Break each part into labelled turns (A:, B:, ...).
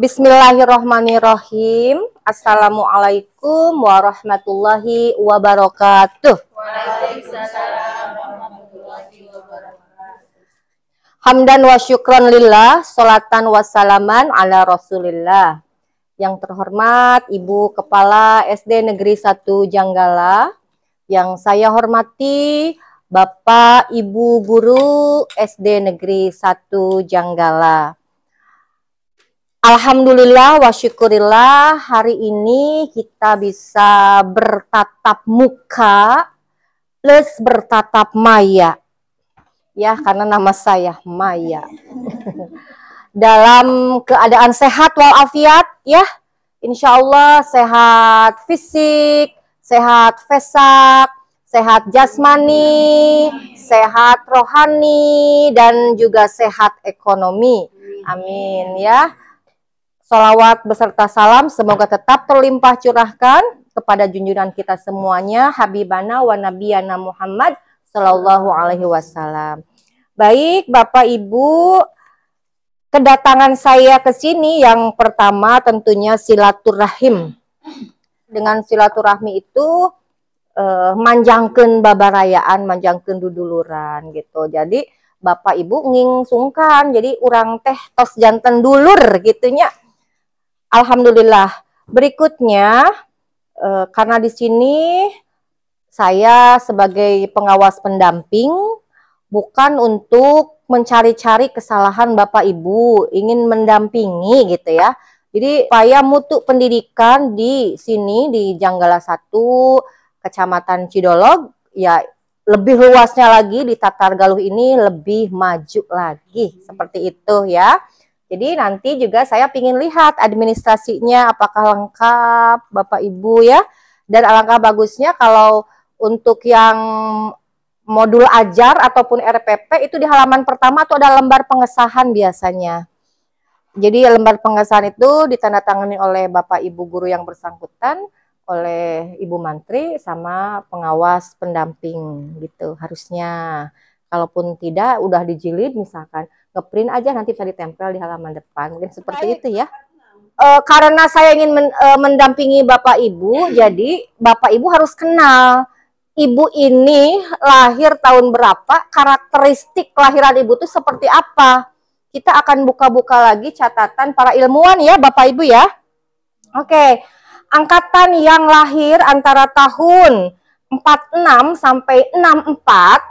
A: Bismillahirrahmanirrahim. Assalamualaikum warahmatullahi wabarakatuh.
B: Waalaikumsalam warahmatullahi wabarakatuh.
A: Hamdan wa syukran lillah, sholatan wassalaman ala rasulillah. Yang terhormat Ibu Kepala SD Negeri 1 Janggala, yang saya hormati Bapak Ibu Guru SD Negeri 1 Janggala. Alhamdulillah wa syukurillah, hari ini kita bisa bertatap muka, plus bertatap maya. Ya, karena nama saya Maya. Dalam keadaan sehat walafiat, ya, insya Allah sehat fisik, sehat vesak, sehat jasmani, sehat rohani, dan juga sehat ekonomi. Amin ya. Sholawat beserta salam semoga tetap terlimpah curahkan kepada junjungan kita semuanya, Habibana wa Nabiyana Muhammad Sallallahu Alaihi Wasallam. Baik, Bapak Ibu, kedatangan saya ke sini yang pertama tentunya silaturahim. Dengan silaturahmi itu manjangkeun babarayaan, manjangkeun duduluran gitu. Jadi Bapak Ibu ngingsungkan, jadi urang teh tos janten dulur gitunya. Alhamdulillah. Berikutnya karena di sini saya sebagai pengawas pendamping bukan untuk mencari-cari kesalahan Bapak Ibu, ingin mendampingi gitu ya. Jadi supaya mutu pendidikan di sini di Janggala 1, Kecamatan Cidolog, ya lebih luasnya lagi di Tatargaluh ini lebih maju lagi, seperti itu ya. Jadi nanti juga saya ingin lihat administrasinya apakah lengkap Bapak Ibu ya. Dan alangkah bagusnya kalau untuk yang modul ajar ataupun RPP itu di halaman pertama itu ada lembar pengesahan biasanya. Jadi lembar pengesahan itu ditandatangani oleh Bapak Ibu guru yang bersangkutan, oleh Ibu Mantri sama pengawas pendamping gitu harusnya. Kalaupun tidak udah dijilid misalkan, ngeprint aja nanti bisa ditempel di halaman depan. Mungkin seperti itu ya. Karena saya ingin mendampingi Bapak Ibu, jadi Bapak Ibu harus kenal Ibu ini lahir tahun berapa, karakteristik kelahiran Ibu itu seperti apa. Kita akan buka-buka lagi catatan para ilmuwan ya Bapak Ibu ya. Oke, angkatan yang lahir antara tahun 46 sampai 64,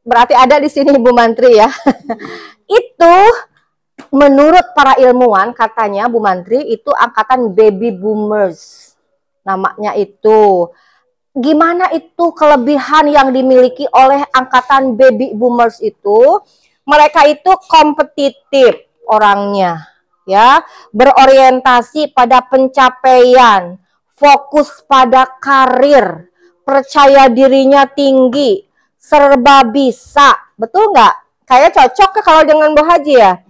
A: berarti ada di sini Ibu Mantri ya. Itu menurut para ilmuwan katanya Bu Mantri itu angkatan baby boomers. Namanya itu. Gimana itu kelebihan yang dimiliki oleh angkatan baby boomers itu? Mereka itu kompetitif orangnya, ya, berorientasi pada pencapaian, fokus pada karir, percaya dirinya tinggi, serba bisa, betul nggak? Kayak cocok ke kalau dengan Bu Haji ya.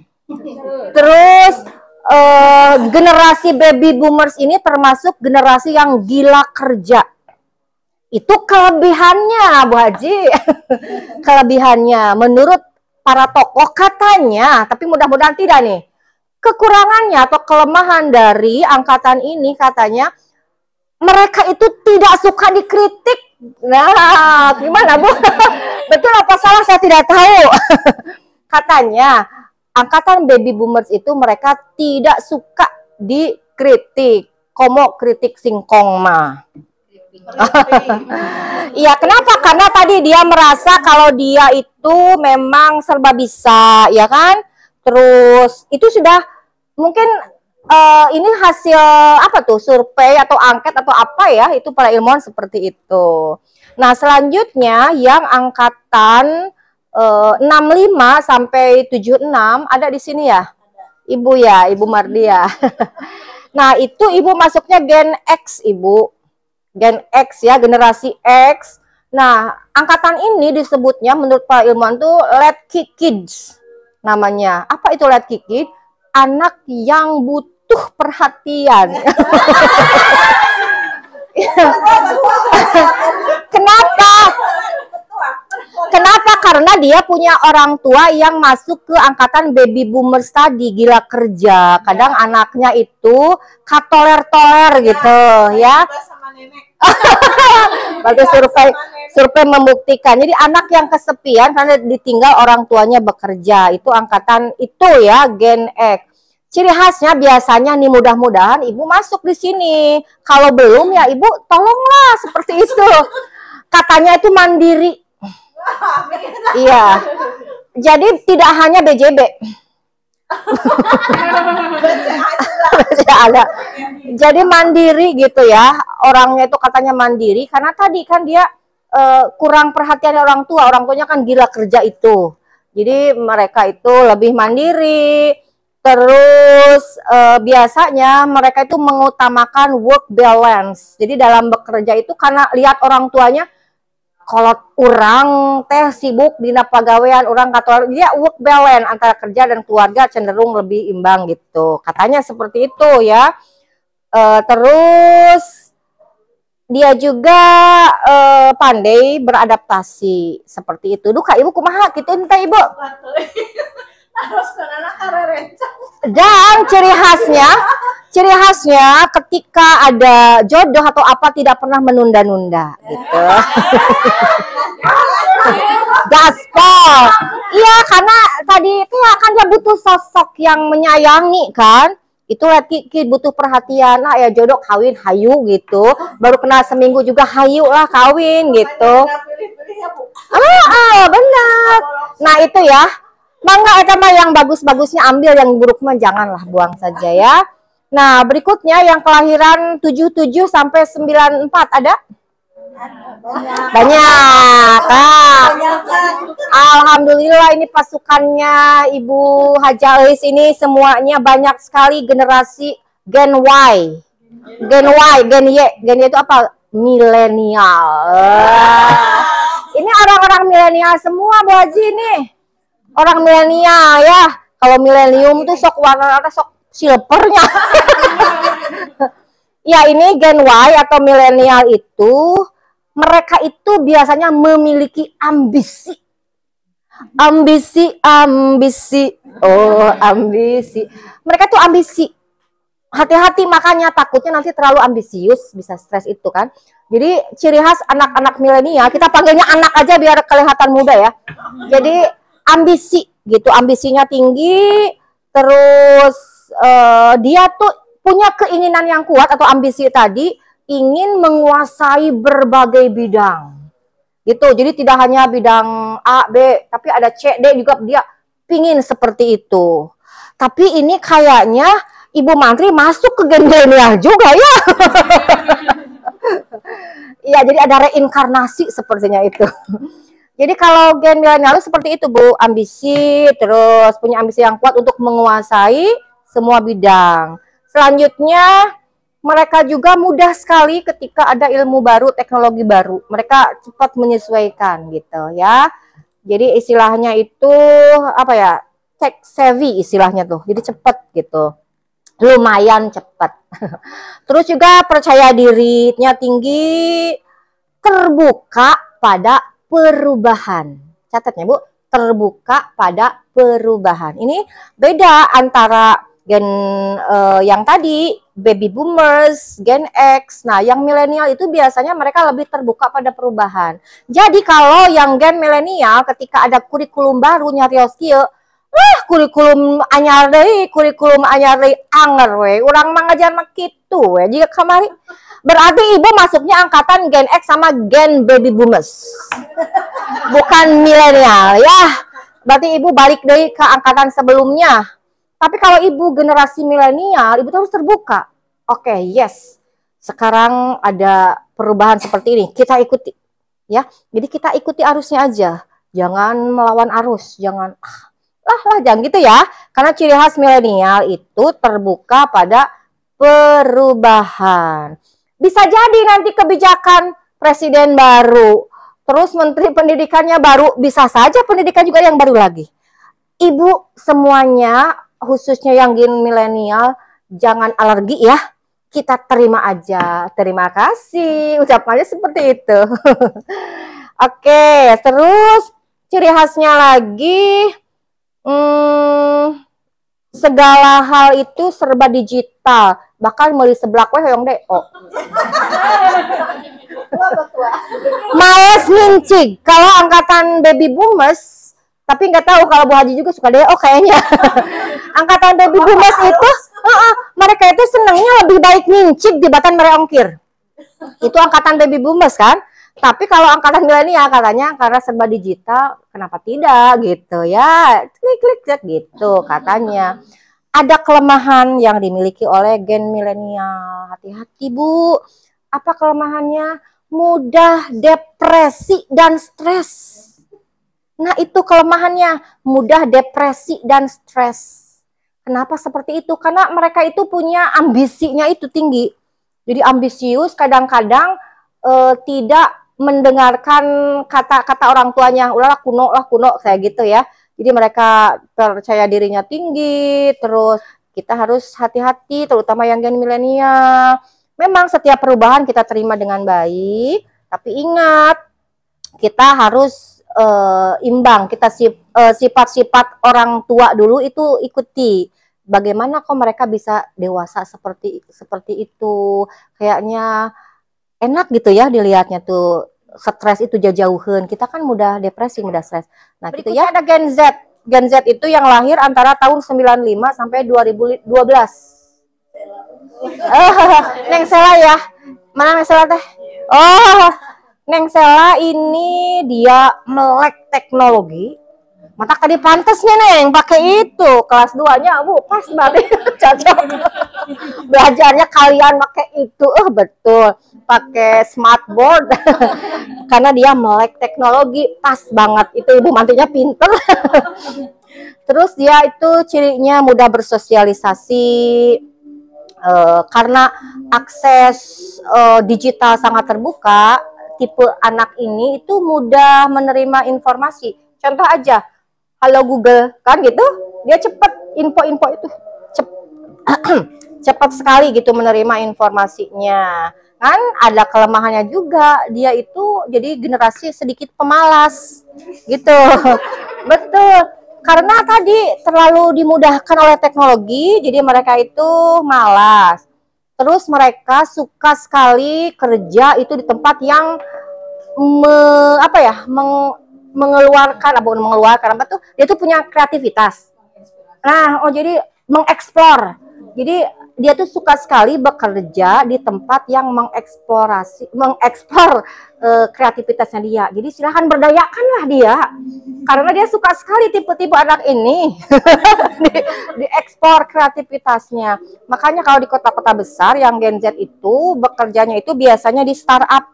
A: Terus generasi baby boomers ini termasuk generasi yang gila kerja. Itu kelebihannya Bu Haji. Kelebihannya menurut para tokoh katanya, tapi mudah-mudahan tidak nih. Kekurangannya atau kelemahan dari angkatan ini katanya mereka itu tidak suka dikritik. Nah, gimana Bu? Betul apa salah saya tidak tahu. Katanya angkatan baby boomers itu mereka tidak suka dikritik. Komo kritik singkong mah. Iya, kenapa? Karena tadi dia merasa kalau dia itu memang serba bisa, ya kan? Terus itu sudah mungkin ini hasil apa tuh? Survei atau angket atau apa ya? Itu para ilmuwan seperti itu. Nah, selanjutnya yang angkatan 65 sampai 76 ada di sini ya? Ibu ya, Ibu Mardia. Nah, itu Ibu masuknya Gen X, Ibu. Gen X ya, generasi X. Nah, angkatan ini disebutnya menurut para ilmuwan tuh Let Kids namanya. Apa itu Let Kids? Anak yang butuh perhatian. Kenapa? Kenapa? Karena dia punya orang tua yang masuk ke angkatan baby boomers tadi, gila kerja. Kadang anaknya itu katoler-toler gitu ya. Bagus, survei membuktikan. Jadi anak yang kesepian karena ditinggal orang tuanya bekerja, itu angkatan itu ya, Gen X. Ciri khasnya biasanya nih, mudah-mudahan ibu masuk di sini. Kalau belum ya ibu tolonglah seperti itu. Katanya itu mandiri. Iya. Jadi tidak hanya BJB. Ada. Jadi mandiri gitu ya. Orangnya itu katanya mandiri karena tadi kan dia kurang perhatian orang tua. Orang tuanya kan gila kerja itu. Jadi mereka itu lebih mandiri. Terus biasanya mereka itu mengutamakan work balance. Jadi dalam bekerja itu karena lihat orang tuanya, kalau orang teh sibuk dina pagawean, orang kantor, dia work balance antara kerja dan keluarga cenderung lebih imbang gitu. Katanya seperti itu ya. Terus dia juga pandai beradaptasi seperti itu. Duh, Kak Ibu kumaha gitu entah Ibu. Dan ciri khasnya ketika ada jodoh atau apa tidak pernah menunda-nunda gitu. Gaspol. Iya, karena tadi itu ya kan dia butuh sosok yang menyayangi kan. Itu lagi butuh perhatian. Nah, ya jodoh kawin hayu gitu. Baru kenal seminggu juga hayu lah kawin gitu. Benar. Nah, itu ya. Mangga eta mah yang bagus-bagusnya ambil, yang buruk mah janganlah, buang saja ya. Nah, berikutnya yang kelahiran 77 sampai 94 ada? Banyak. Alhamdulillah ini pasukannya Ibu Haja Elis ini semuanya banyak sekali generasi Gen Y. Gen Y, Gen Y. Gen Y itu apa? Milenial. Ini orang-orang milenial semua, Bu Haji nih. Orang milenial ya. Kalau milenium tuh sok warna sok silvernya. Ya, ini Gen Y atau milenial itu mereka itu biasanya memiliki ambisi. Ambisi. Oh, ambisi. Mereka tuh ambisi. Hati-hati makanya, takutnya nanti terlalu ambisius bisa stres itu kan. Jadi ciri khas anak-anak milenial, kita panggilnya anak aja biar kelihatan muda ya. Jadi ambisi gitu, ambisinya tinggi, terus dia tuh punya keinginan yang kuat atau ambisi tadi, ingin menguasai berbagai bidang gitu. Jadi tidak hanya bidang A, B, tapi ada C, D juga dia pingin seperti itu. Tapi ini kayaknya Ibu Mantri masuk ke Gen milenial juga ya. Iya, jadi ada reinkarnasi sepertinya itu. Jadi kalau Gen milenial seperti itu Bu, ambisi, terus punya ambisi yang kuat untuk menguasai semua bidang. Selanjutnya mereka juga mudah sekali ketika ada ilmu baru, teknologi baru. Mereka cepat menyesuaikan gitu ya. Jadi istilahnya itu apa ya? Tech savvy istilahnya tuh. Jadi cepat gitu. Lumayan cepat. Terus juga percaya dirinya tinggi, terbuka pada perubahan. Catatnya Bu, terbuka pada perubahan. Ini beda antara gen yang tadi baby boomers, Gen X. Nah, yang milenial itu biasanya mereka lebih terbuka pada perubahan. Jadi kalau yang gen milenial ketika ada kurikulum baru nyarios kieu, kurikulum anyar deui, anger we. Urang mah ngajar mah kitu we. Jika kamari berarti Ibu masuknya angkatan Gen X sama Gen baby boomers. Bukan milenial ya. Berarti Ibu balik deui ke angkatan sebelumnya. Tapi kalau Ibu generasi milenial, Ibu harus terbuka. Oke, yes. Sekarang ada perubahan seperti ini. Kita ikuti ya. Jadi kita ikuti arusnya aja. Jangan melawan arus, jangan jangan gitu ya. Karena ciri khas milenial itu terbuka pada perubahan. Bisa jadi nanti kebijakan presiden baru, terus menteri pendidikannya baru, bisa saja pendidikan juga yang baru lagi. Ibu semuanya, khususnya yang gen milenial, jangan alergi ya. Kita terima aja. Terima kasih. Ucapannya seperti itu. Oke, terus ciri khasnya lagi, segala hal itu serba digital, bahkan mau di sebelah kue hoyong deh. Oh. Males ngincig. Kalau angkatan baby boomers, tapi nggak tahu kalau Bu Haji juga suka deh. Oh kayaknya angkatan baby boomers itu, mereka itu senangnya lebih baik ngincig dibanding mereka ongkir. Itu angkatan baby boomers kan. Tapi kalau angkatan milenial katanya karena serba digital, kenapa tidak gitu ya? Klik gitu katanya. Ada kelemahan yang dimiliki oleh gen milenial. Hati-hati Bu. Apa kelemahannya? Mudah depresi dan stres. Nah, itu kelemahannya, mudah depresi dan stres. Kenapa seperti itu? Karena mereka itu punya ambisinya itu tinggi. Jadi ambisius, kadang-kadang tidak mendengarkan kata-kata orang tuanya, udahlah kuno kayak gitu ya. Jadi mereka percaya dirinya tinggi, terus kita harus hati-hati, terutama yang gen milenial. Memang setiap perubahan kita terima dengan baik, tapi ingat kita harus imbang. Kita sifat-sifat orang tua dulu itu ikuti. Bagaimana kok mereka bisa dewasa seperti itu? Kayaknya enak gitu ya dilihatnya tuh, stres itu jauhin. Kita kan mudah depresi, mudah stres. Nah, gitu ya. Ada Gen Z. Gen Z itu yang lahir antara tahun 95 sampai 2012. Neng Sela ya. Mana Neng Sela teh? Oh, Neng Sela ini dia melek teknologi. Mata tadi pantesnya Neng pakai itu kelas 2-nya Bu, pas banget cocok. Belajarnya kalian pakai itu, betul. Pakai smartboard. Karena dia melek teknologi, pas banget. Itu ibu mantunya pinter. Terus dia itu cirinya mudah bersosialisasi, karena akses digital sangat terbuka. Tipe anak ini itu mudah menerima informasi. Contoh aja, halo Google, kan gitu, dia cepet info-info itu cepat sekali gitu menerima informasinya. Kan ada kelemahannya juga, dia itu jadi generasi sedikit pemalas gitu. Betul, karena tadi terlalu dimudahkan oleh teknologi, jadi mereka itu malas. Terus mereka suka sekali kerja itu di tempat yang mengeluarkan apa tuh, dia tuh punya kreativitas. Nah, jadi mengeksplor. Jadi dia tuh suka sekali bekerja di tempat yang mengeksplor kreativitasnya dia. Jadi silahkan berdayakanlah dia, karena dia suka sekali tipe-tipe anak ini diekspor kreativitasnya. Makanya kalau di kota-kota besar yang Gen Z itu bekerjanya itu biasanya di startup,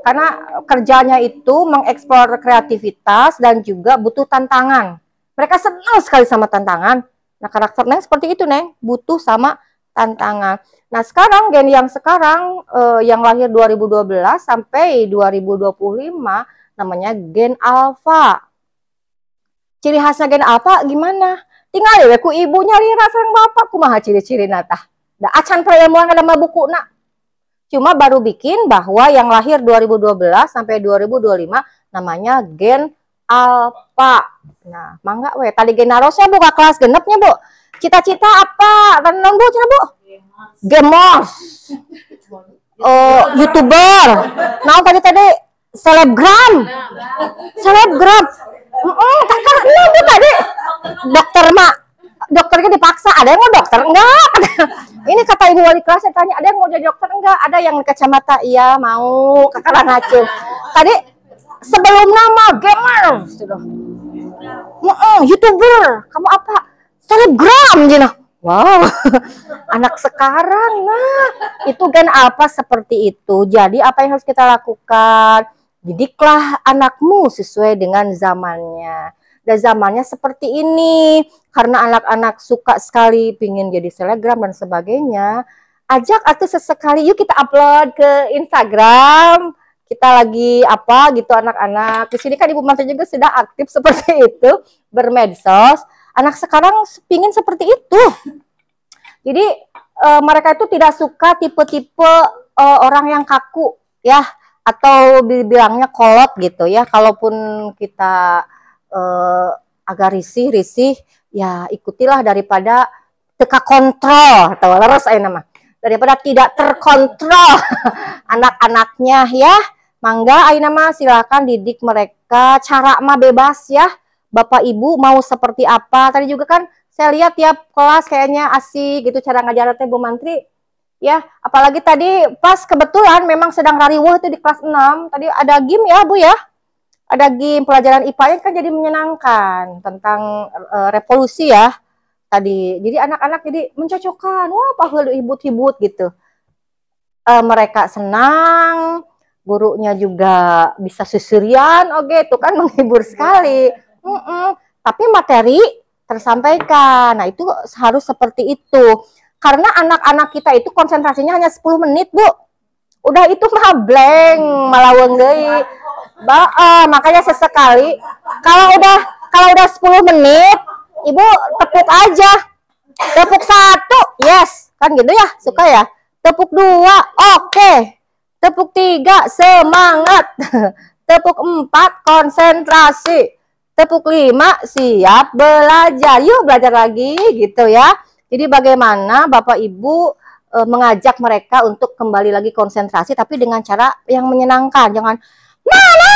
A: karena kerjanya itu mengeksplor kreativitas dan juga butuh tantangan. Mereka senang sekali sama tantangan. Nah, karakter Neng seperti itu, Neng, butuh sama tantangan. Nah, sekarang gen yang sekarang yang lahir 2012 sampai 2025 namanya gen alpha. Ciri khasnya gen alpha gimana? Tinggal ya ku ibu nyari sareng bapak kumaha ciri-ciri nata. Da acan prailmuan ada mah bukuna. Cuma baru bikin bahwa yang lahir 2012 sampai 2025 namanya gen alpha. Nah, mangga we. Tadi generosnya buka kelas genepnya, Bu. Cita-cita apa? Renang Bu, cina Bu? Gamers. YouTuber. Nah, tadi selebgram. Selebgram. Kakak, Bu tadi. Dokter mak. Dokternya dipaksa, ada yang mau dokter enggak? Ini kata ibu wali kelas, saya tanya, ada yang mau jadi dokter enggak? Ada yang kacamata, iya mau, kakak ngacung. Tadi sebelum nama gamer, sudah. YouTuber, kamu apa? Selebgram, Jina. Wow, anak sekarang, nah itu gen alpha seperti itu. Jadi apa yang harus kita lakukan? Didiklah anakmu sesuai dengan zamannya. Dan zamannya seperti ini, karena anak-anak suka sekali pingin jadi selebgram dan sebagainya, ajak atau sesekali yuk kita upload ke Instagram, kita lagi apa gitu anak-anak. Di sini kan Ibu Mantu juga sudah aktif seperti itu, bermedsos. Anak sekarang pingin seperti itu. Jadi mereka itu tidak suka tipe-tipe orang yang kaku, ya. atau dibilangnya kolot gitu ya. Kalaupun kita agak risih ya ikutilah daripada teka kontrol atau leres nama daripada tidak terkontrol anak-anaknya ya. Mangga ayeuna mah silakan didik mereka, cara mah bebas ya. Bapak Ibu mau seperti apa? Tadi juga kan saya lihat tiap kelas kayaknya asik gitu cara ngajar teh Bu Mantri. Ya, apalagi tadi pas kebetulan memang sedang rariweuh itu di kelas 6. Tadi ada game ya, Bu ya. Ada game pelajaran IPA kan jadi menyenangkan tentang revolusi ya. Tadi. Jadi anak-anak jadi mencocokkan. Wah, paheul hibut-hibut gitu. Mereka senang, gurunya juga bisa susurian, oke, itu kan menghibur sekali. Tapi materi tersampaikan. Nah, itu harus seperti itu. Karena anak-anak kita itu konsentrasinya hanya 10 menit, Bu. Udah itu mah blank, malaweng deui. Makanya sesekali kalau udah 10 menit, Ibu tepuk aja. Tepuk 1, yes. Kan gitu ya, suka ya. Tepuk 2, oke. Tepuk 3, semangat. Tepuk 4, konsentrasi. Tepuk 5, siap belajar. Yuk belajar lagi gitu ya. Jadi bagaimana Bapak Ibu mengajak mereka untuk kembali lagi konsentrasi tapi dengan cara yang menyenangkan. Jangan mana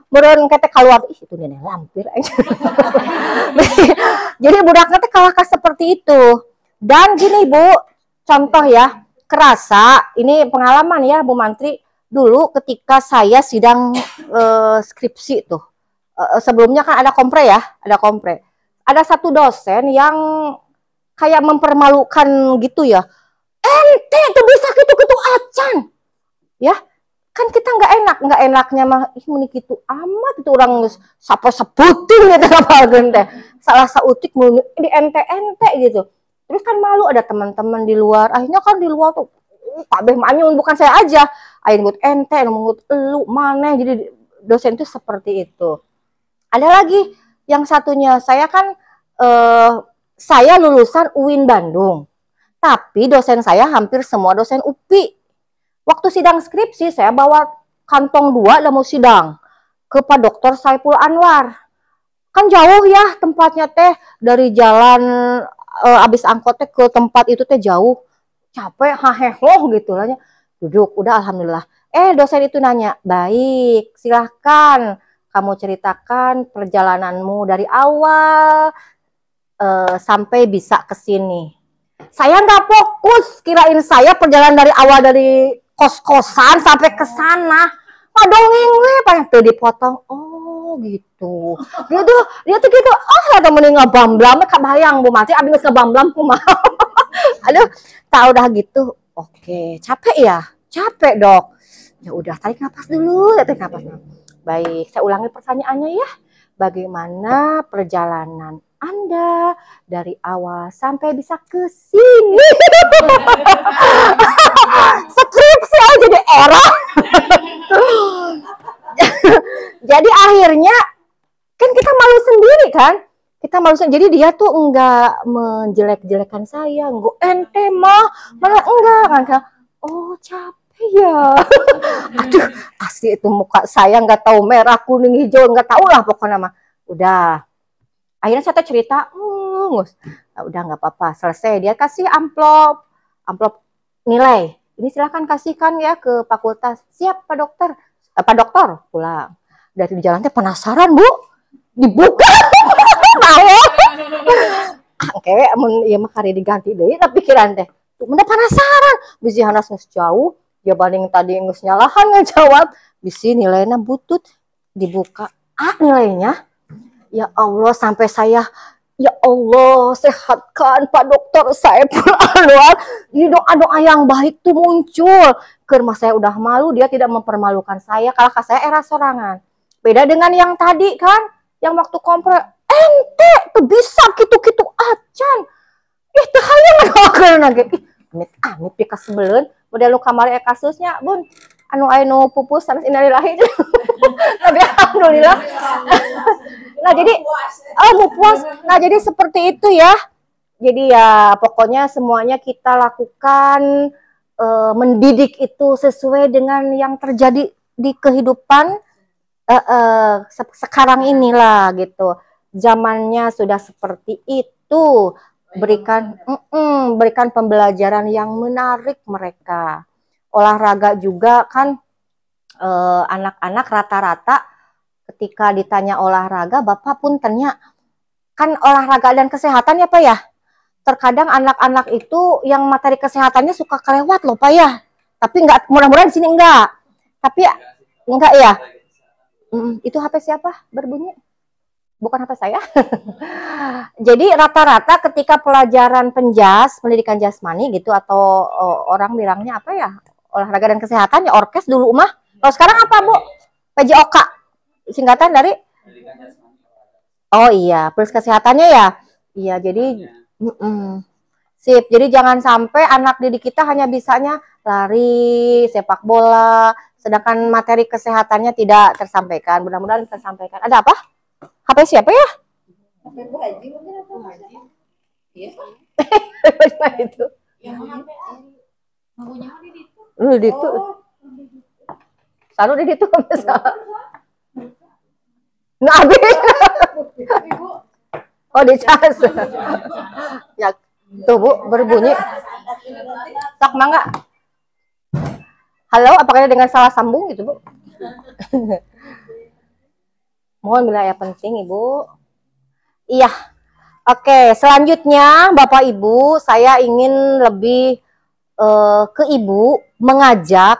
A: meureun kete keluar itu dia lampir aja. Jadi budaknya teh kalahkah seperti itu. Dan gini Bu, contoh ya, kerasa ini pengalaman ya Bu Mantri, dulu ketika saya sidang skripsi tuh. Sebelumnya kan ada kompre ya, ada kompre. Ada satu dosen yang kayak mempermalukan gitu ya. Ente tuh bisa gitu-gitu acan. Ya, kan kita nggak enaknya mah ih meni kitu amat itu orang sapa sebuting gitu apa teh. Salah sautik di ente-ente gitu. Terus kan malu ada teman-teman di luar. Akhirnya kan di luar tuh kabeh manyun bukan saya aja. Aing ngut ente, ngut elu maneh. Jadi dosen itu seperti itu. Ada lagi yang satunya, saya kan saya lulusan UIN Bandung, tapi dosen saya hampir semua dosen UPI. Waktu sidang skripsi saya bawa kantong 2 dan mau sidang ke Pak Dr. Saiful Anwar. Kan jauh ya tempatnya teh, dari jalan abis angkot teh ke tempat itu teh jauh, capek hahehoh gitu lah. Duduk, udah alhamdulillah. Dosen itu nanya, baik silahkan kamu ceritakan perjalananmu dari awal sampai bisa ke sini. Saya nggak fokus, kirain saya perjalanan dari awal dari kos-kosan sampai ke sana. Ngadongeng we, pengen tuh dipotong. Oh gitu. Dia tuh gitu. Oh, ada mending ngabamblam, kabayang Bu Mati abis ngabamblam kumaha. Aduh, tak udah gitu. Oke, capek ya? Capek, Dok. Ya udah, tarik napas dulu, tarik napas. Baik, saya ulangi pertanyaannya ya. Bagaimana perjalanan Anda dari awal sampai bisa ke sini? Skripsi aja jadi error. Jadi akhirnya kan kita malu sendiri kan? Kita malu sendiri. Jadi dia tuh enggak menjelek-jelekan saya, enggak ente mah, malah enggak kan? Oh, capek ya. Aduh, asli itu muka saya nggak tahu merah, kuning, hijau, nggak tahu lah pokoknya mah. Udah. Akhirnya saya cerita, nah, udah nggak apa-apa, selesai. Dia kasih amplop nilai. Ini silahkan kasihkan ya ke fakultas. Siap Pak Dokter. Pak Dokter pulang. Dari jalannya penasaran Bu, dibuka. Tahu? Oke, ya mah kari diganti deh. Tapi pikiran teh, udah penasaran. Bisi hanas jauh. Ya banding tadi ngus nyalahan ngejawab, bisi nilainya butut, dibuka nilainya. Ya Allah, sampai saya, ya Allah sehatkan Pak Dokter Saiful Anwar. Ini doa-doa yang baik tuh muncul. Karena saya udah malu, dia tidak mempermalukan saya. Kalau saya era sorangan. Beda dengan yang tadi kan, yang waktu kompre, ente tuh bisa gitu-gitu acan. Itu hanya ngedoakeun lagi. Amit-amit pika sebelun. Model lu kamari kasusnya, Bun. Anu pupus sanes innalillahi. Tapi alhamdulillah. Nah, jadi puas. Nah, jadi seperti itu ya. Jadi ya pokoknya semuanya kita lakukan mendidik itu sesuai dengan yang terjadi di kehidupan sekarang inilah gitu. Zamannya sudah seperti itu. Berikan pembelajaran yang menarik mereka. Olahraga juga kan anak-anak rata-rata ketika ditanya olahraga, Bapak pun tanya, kan olahraga dan kesehatan ya Pak ya? Terkadang anak-anak itu yang materi kesehatannya suka kelewat loh Pak ya. Tapi enggak, mudah-mudahan di sini enggak. Tapi enggak ya. Itu HP siapa berbunyi? Bukan HP saya. Jadi rata-rata ketika pelajaran pendidikan jasmani gitu, atau orang bilangnya apa ya, olahraga dan kesehatan ya, orkes dulu mah. Kalau sekarang apa Bu? PJOK, singkatan dari? Oh iya, plus kesehatannya ya. Iya, jadi sip. Jadi jangan sampai anak didik kita hanya bisanya lari, sepak bola, sedangkan materi kesehatannya tidak tersampaikan. Mudah-mudahan tersampaikan. Ada apa? HP siapa ya? HP Bu Haji mungkin, atau Haji? Iya. Itu. Yang HP ngabunya di situ. Di situ. Selalu di situ misalnya. Nggak habis. Oh, dicas. Ya, tuh Bu, berbunyi. Tak mangga. Halo, apakah dengan salah sambung gitu Bu? Mohon bila ya penting Ibu. Iya. Oke, selanjutnya Bapak Ibu, saya ingin lebih ke Ibu mengajak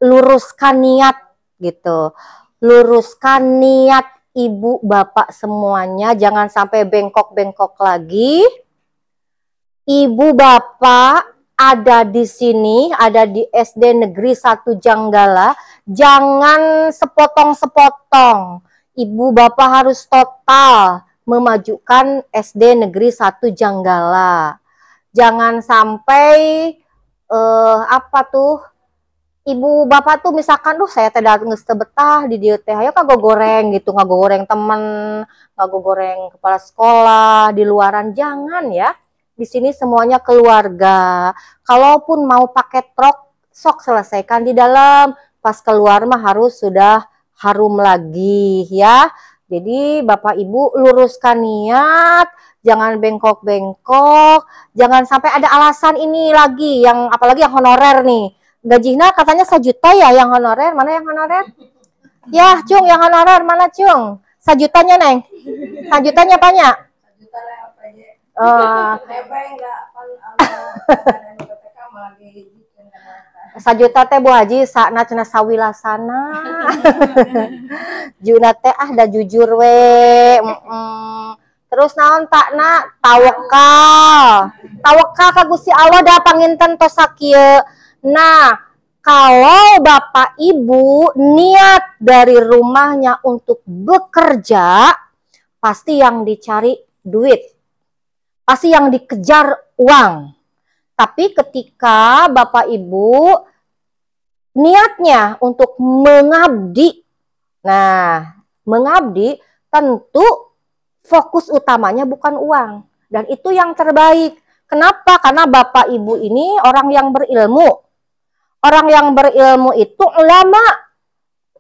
A: luruskan niat gitu. Luruskan niat Ibu Bapak semuanya, jangan sampai bengkok-bengkok lagi. Ibu Bapak ada di sini, ada di SD Negeri 1 Janggala, jangan sepotong-sepotong. Ibu Bapak harus total memajukan SD Negeri 1 Janggala. Jangan sampai apa tuh, Ibu Bapak tuh misalkan, saya tidak betah di dia teh, ayo kagak goreng gitu, nggak goreng temen, nggak goreng kepala sekolah di luaran, jangan ya. Di sini semuanya keluarga. Kalaupun mau pakai truk, sok selesaikan di dalam. Pas keluar mah harus sudah harum lagi ya. Jadi Bapak Ibu luruskan niat, jangan bengkok-bengkok, jangan sampai ada alasan ini lagi, yang apalagi yang honorer nih. Gajinya katanya 1 juta ya yang honorer, mana yang honorer? Ya, Cung, yang honorer mana Cung? 1 jutanya Neng. 1 jutanya banyak. 1 juta lah apa aja. 1 juta teh Bu Haji sakna cenah sawilasana. Juna teh da jujur we. Terus naon takna tawakal. Tawakal ka Gusti Allah da panginten tos sakieu. Nah, kalau Bapak Ibu niat dari rumahnya untuk bekerja, pasti yang dicari duit. Pasti yang dikejar uang. Tapi ketika Bapak Ibu niatnya untuk mengabdi, nah, mengabdi tentu fokus utamanya bukan uang. Dan itu yang terbaik. Kenapa? Karena Bapak Ibu ini orang yang berilmu. Orang yang berilmu itu ulama.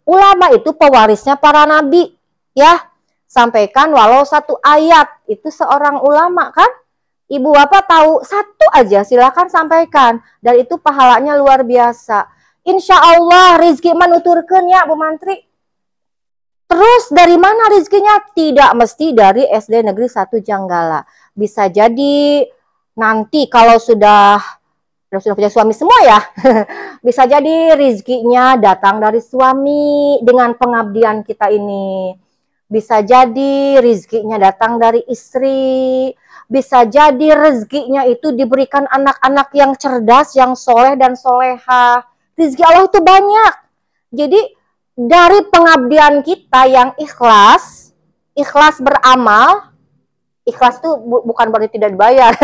A: Ulama itu pewarisnya para nabi. Ya, sampaikan walau 1 ayat. Itu seorang ulama kan? Ibu Bapak tahu 1 aja, silakan sampaikan. Dan itu pahalanya luar biasa. Insya Allah rizki manuturkeun ya Bu Mantri. Terus dari mana rizkinya? Tidak mesti dari SD Negeri 1 Janggala. Bisa jadi nanti kalau sudah punya suami semua ya. Bisa jadi rizkinya datang dari suami dengan pengabdian kita ini. Bisa jadi rizkinya datang dari istri. Bisa jadi rezekinya itu diberikan anak-anak yang cerdas, yang soleh dan soleha. Rizki Allah itu banyak. Jadi dari pengabdian kita yang ikhlas, ikhlas beramal, ikhlas itu bukan berarti tidak dibayar.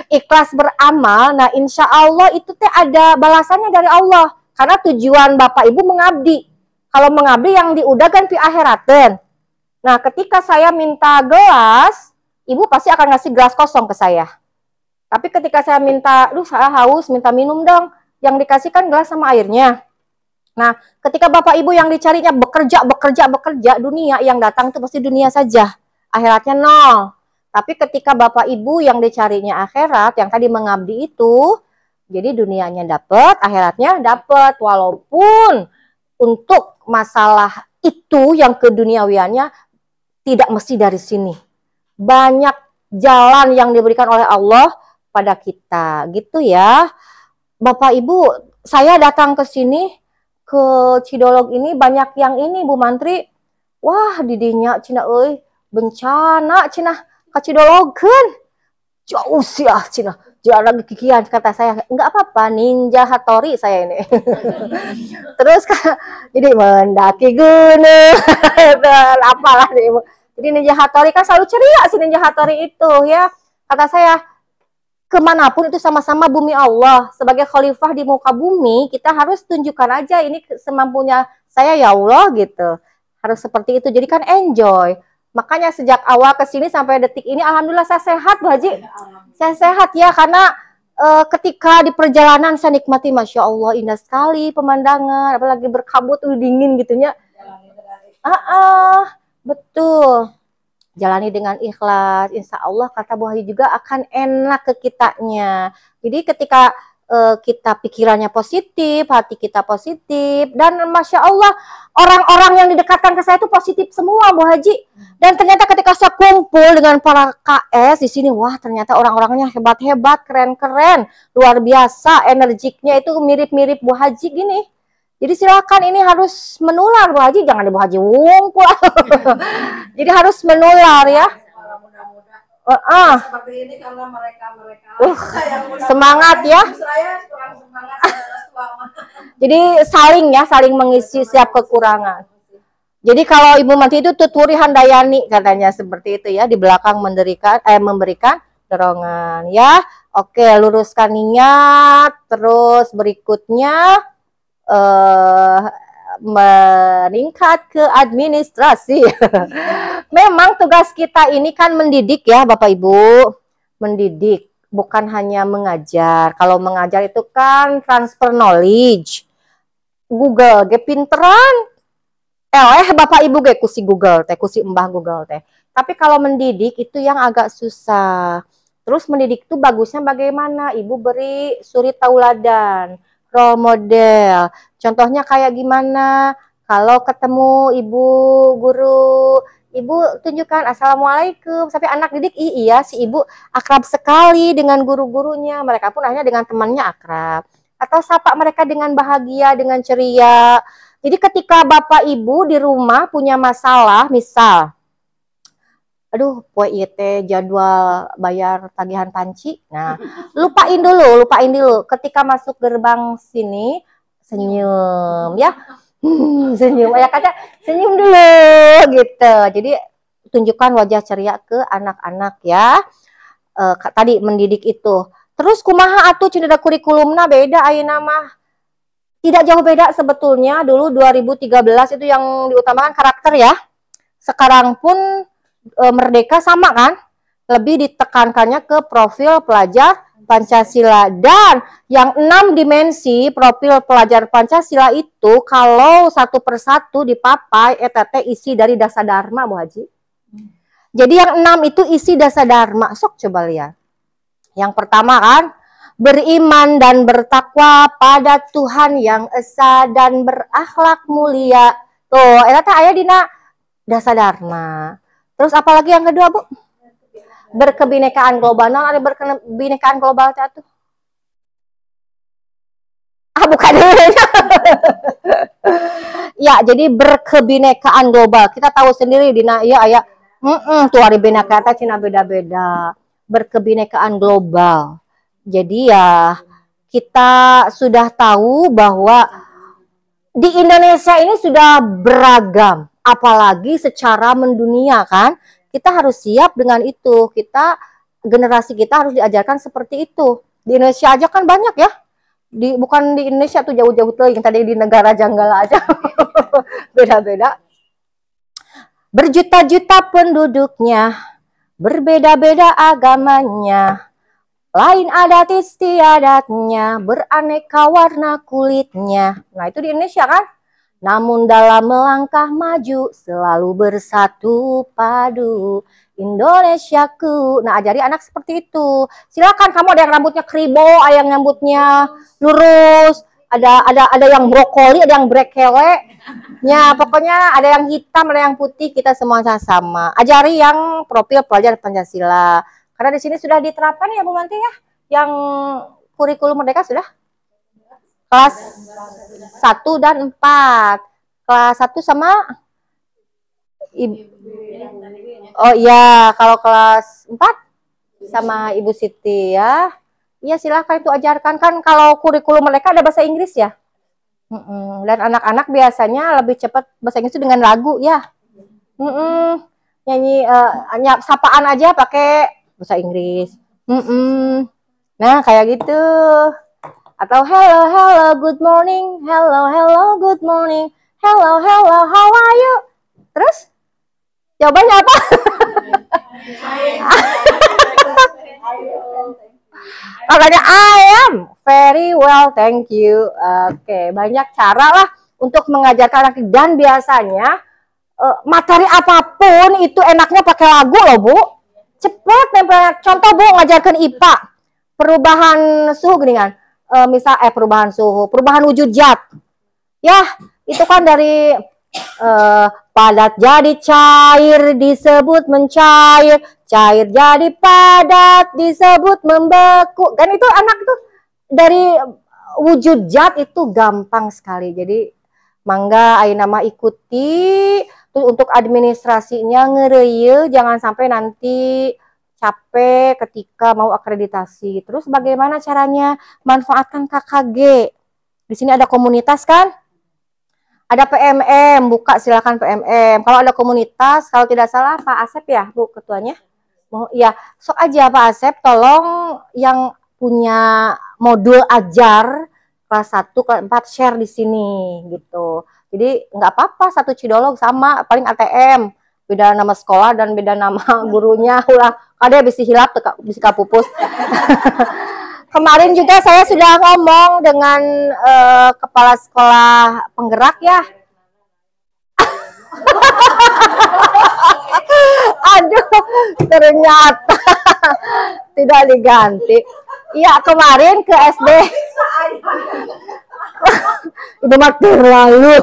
A: Ikhlas beramal, nah insya Allah itu teh ada balasannya dari Allah. Karena tujuan Bapak Ibu mengabdi. Kalau mengabdi yang diudahkan pi akhiraten. Nah ketika saya minta gelas, Ibu pasti akan ngasih gelas kosong ke saya. Tapi ketika saya minta, saya haus, minta minum dong. yang dikasihkan gelas sama airnya. Nah, ketika Bapak Ibu yang dicarinya bekerja, dunia yang datang itu pasti dunia saja. Akhiratnya nol. Tapi ketika Bapak Ibu yang dicarinya akhirat, yang tadi mengabdi itu, jadi dunianya dapat, akhiratnya dapat. Walaupun untuk masalah itu yang keduniawiannya tidak mesti dari sini. Banyak jalan yang diberikan oleh Allah pada kita, gitu ya. Bapak Ibu, saya datang ke sini, ke Cidolog ini banyak yang ini Bu Mantri. Wah, didinya cina euy, bencana cina ka Cidolog kan. Jauh sih ah cina. Jarang kikian kata saya. Enggak apa-apa, ninja Hattori saya ini. Terus jadi mendaki gunung. Apalah nih. Jadi ninja Hattori kan selalu ceria si ninja Hattori itu ya. Kata saya, kemanapun itu sama-sama bumi Allah. Sebagai khalifah di muka bumi, kita harus tunjukkan aja ini semampunya saya ya Allah gitu. Harus seperti itu. Jadi kan enjoy. Makanya sejak awal ke sini sampai detik ini, alhamdulillah saya sehat Bu Haji. Saya sehat ya, karena ketika di perjalanan saya nikmati, Masya Allah indah sekali pemandangan, apalagi berkabut, dingin gitunya. Betul. Jalani dengan ikhlas, insya Allah kata Bu Haji juga akan enak ke kitanya. Jadi ketika kita pikirannya positif, hati kita positif, dan Masya Allah orang-orang yang didekatkan ke saya itu positif semua Bu Haji. Dan ternyata ketika saya kumpul dengan para KS di sini, wah ternyata orang-orangnya hebat-hebat, keren-keren, luar biasa, energiknya itu mirip-mirip Bu Haji gini. Jadi silakan ini harus menular Bu Haji, jangan di Bu Haji wungkul. Jadi harus menular ya.
B: Seperti ini karena mereka
A: semangat ya.
B: Saya kurang semangat.
A: Jadi saling mengisi setiap kekurangan. Jadi kalau Ibu Manti itu tuturi handayani katanya seperti itu ya, di belakang memberikan dorongan ya. Oke, luruskan niat, terus berikutnya meningkat ke administrasi. Memang tugas kita ini kan mendidik ya Bapak Ibu, mendidik, bukan hanya mengajar. Kalau mengajar itu kan transfer knowledge. Google ge pinteran. Bapak Ibu ge kusi Google teh, kusi Mbah Google teh. Tapi kalau mendidik itu yang agak susah. Terus mendidik itu bagusnya bagaimana? Ibu beri suri tauladan, role model. Contohnya kayak gimana? Kalau ketemu ibu guru, ibu tunjukkan assalamualaikum. Sampai anak didik, iya si ibu akrab sekali dengan guru-gurunya. Mereka pun akhirnya dengan temannya akrab. Atau sapa mereka dengan bahagia, dengan ceria. Jadi ketika bapak ibu di rumah punya masalah, misal, aduh, poe teh jadwal bayar tagihan panci. Nah, lupain dulu. Ketika masuk gerbang sini, senyum ya. Senyum. Ya kata senyum dulu gitu. Jadi tunjukkan wajah ceria ke anak-anak ya. Tadi mendidik itu. Terus kumaha atuh cenah kurikulumna beda ayeuna mah. Tidak jauh beda sebetulnya. Dulu 2013 itu yang diutamakan karakter ya. Sekarang pun Merdeka sama kan, lebih ditekankannya ke profil pelajar Pancasila. Dan yang 6 dimensi profil pelajar Pancasila itu kalau satu persatu dipapai ETT isi dari Dasa Dharma Bu Haji. Jadi yang 6 itu isi Dasa Dharma. Sok coba lihat. Yang pertama kan, beriman dan bertakwa pada Tuhan yang esa dan berakhlak mulia. Tuh, ETT aya dina Dasa Dharma. Terus apalagi yang kedua Bu? Berkebinekaan global. Nah, ada berkebinekaan global itu. Bukan. Ya, jadi berkebinekaan global. Kita tahu sendiri dina ya aya tuh hari bineka cina beda-beda. Berkebinekaan global. Jadi ya kita sudah tahu bahwa di Indonesia ini sudah beragam. Apalagi secara mendunia kan, kita harus siap dengan itu. Generasi kita harus diajarkan seperti itu. Di Indonesia aja kan banyak ya. Bukan di Indonesia tuh jauh-jauh tuh yang tadi di negara janggal aja. Beda-beda. Berjuta-juta penduduknya, berbeda-beda agamanya. Lain adat istiadatnya, beraneka warna kulitnya. Nah, itu di Indonesia kan? Namun dalam melangkah maju, selalu bersatu padu. Indonesiaku. Nah, ajari anak seperti itu. Silakan kamu ada yang rambutnya kribo, ada yang rambutnya lurus, ada yang brokoli, ada yang brekele. Ya, pokoknya ada yang hitam, ada yang putih, kita semua sama. Ajari yang profil pelajar Pancasila. Karena di sini sudah diterapkan ya Bu Manti ya, yang kurikulum merdeka sudah kelas 1 dan 4. Kelas 1 sama oh iya, kalau kelas 4 sama Ibu Siti ya. Iya silahkan itu ajarkan, kan kalau kurikulum mereka ada bahasa Inggris ya. Dan anak-anak biasanya lebih cepat bahasa Inggris itu dengan lagu ya. Nyanyi sapaan aja pakai bahasa Inggris. Nah kayak gitu. Atau hello hello good morning, hello hello good morning, hello hello how are you? Terus jawabannya apa? Makanya I am very well, thank you. Oke, banyak cara lah untuk mengajarkan anak, dan biasanya materi apapun itu enaknya pakai lagu loh Bu. Cepet nempel. Contoh Bu ngajarkan IPA, perubahan suhu gini kan. Misal perubahan suhu, perubahan wujud zat. Ya, itu kan dari padat jadi cair disebut mencair, cair jadi padat disebut membeku. Kan itu anak tuh dari wujud zat itu gampang sekali. Jadi mangga ayeuna mah ikuti. Terus untuk administrasinya ngereye, jangan sampai nanti capek ketika mau akreditasi. Terus bagaimana caranya? Manfaatkan KKG. Di sini ada komunitas kan? Ada PMM, buka silakan PMM. Kalau ada komunitas, kalau tidak salah Pak Asep ya, Bu ketuanya. Oh iya, sok aja Pak Asep, tolong yang punya modul ajar kelas 1 kelas 4 share di sini gitu. Jadi nggak apa-apa, satu Cidolog sama, paling ATM. Beda nama sekolah dan beda nama gurunya, ulah kada bisa hilap, bisa kapupus. Kemarin juga saya sudah ngomong dengan kepala sekolah penggerak ya. Aduh, ternyata tidak diganti. Iya, kemarin ke SD. Itu mah terlalu.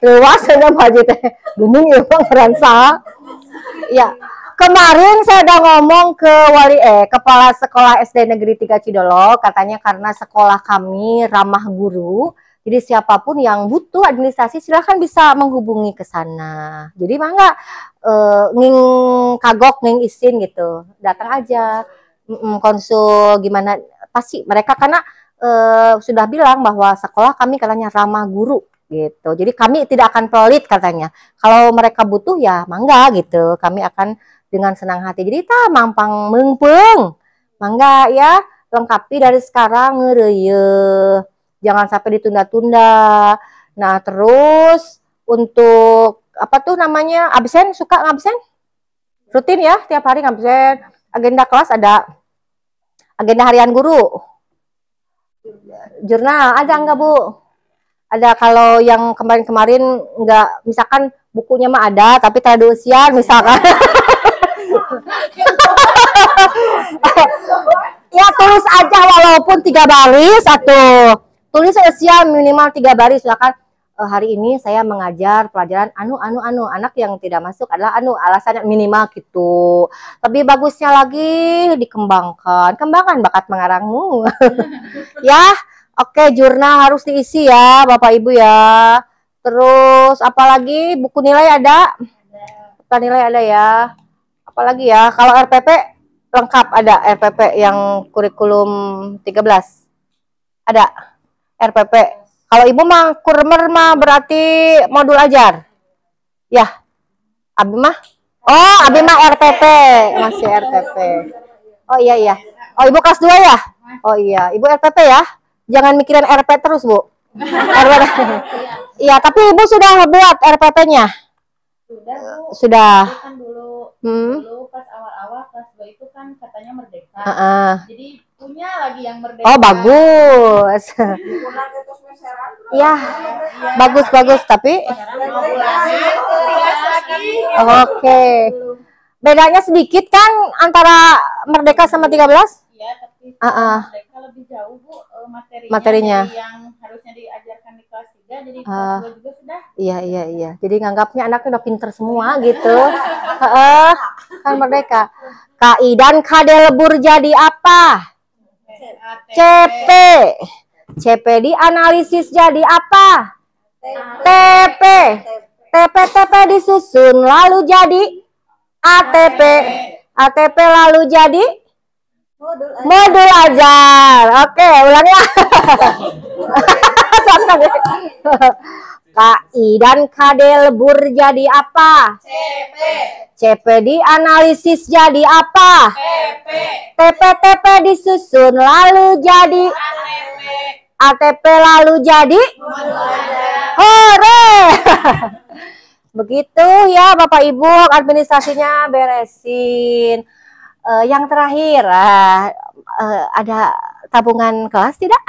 A: Luas aja Pak Haji teh. Bingung ya pangeran saha. Ya, kemarin saya udah ngomong ke kepala sekolah SD Negeri 3 Cidolog, katanya karena sekolah kami ramah guru, jadi siapapun yang butuh administrasi silahkan bisa menghubungi ke sana. Jadi mangga nging kagok nging isin gitu, datang aja konsul gimana, pasti mereka karena sudah bilang bahwa sekolah kami katanya ramah guru gitu. Jadi kami tidak akan pelit katanya. Kalau mereka butuh ya mangga gitu. Kami akan dengan senang hati. Jadi mampang mengpeng. Mangga ya, lengkapi dari sekarang ngereye. Jangan sampai ditunda-tunda. Nah, terus untuk apa tuh namanya? Absen, suka ngabsen? Rutin ya, tiap hari ngabsen. Agenda kelas ada agenda harian guru. Jurnal ada enggak, Bu? Ada. Kalau yang kemarin-kemarin enggak, misalkan bukunya mah ada tapi traduksian misalkan. Ya tulis aja walaupun 3 baris atau tulis usia minimal 3 baris, misalkan hari ini saya mengajar pelajaran anu anak yang tidak masuk adalah alasannya minimal gitu. Lebih bagusnya lagi kembangkan bakat mengarangmu. Ya. Oke, jurnal harus diisi ya, Bapak Ibu ya. Terus apalagi buku nilai ada? Buku nilai ada ya. Apalagi ya? Kalau RPP lengkap ada RPP yang kurikulum 13. Ada RPP. Kalau Ibu mah kurmer mah berarti modul ajar. Ya. Abi mah? Oh, Abi mah RPP, masih RPP. Oh iya. Oh, Ibu kelas 2 ya? Oh iya, Ibu RPP ya. Jangan mikirin RP terus, Bu. Iya, tapi Ibu sudah buat RPP-nya.
C: Sudah, Bu.
A: Sudah.
C: Jadi kan dulu pas awal-awal kelas 2 itu kan katanya merdeka. Jadi punya lagi yang merdeka.
A: Oh, bagus. Ya, bagus tapi oke. Bedanya sedikit kan antara merdeka sama 13?
C: Iya, tapi merdeka lebih jauh, Bu,
A: materinya.
C: Jadi yang harusnya diajarkan di kelas 3 jadi kelas 2 juga sudah.
A: Iya. Jadi nganggapnya anaknya udah pinter semua gitu. Kan merdeka. KI dan KD lebur jadi apa? CP. CP dianalisis jadi apa? TP. TP disusun lalu jadi ATP. ATP lalu jadi modul ajar. Oke, ulang ya. KI dan KD lebur jadi apa? CP. CP dianalisis jadi apa? TP. TP disusun lalu jadi ATP lalu jadi hore. Begitu ya Bapak Ibu, administrasinya beresin. Yang terakhir ada tabungan kelas tidak?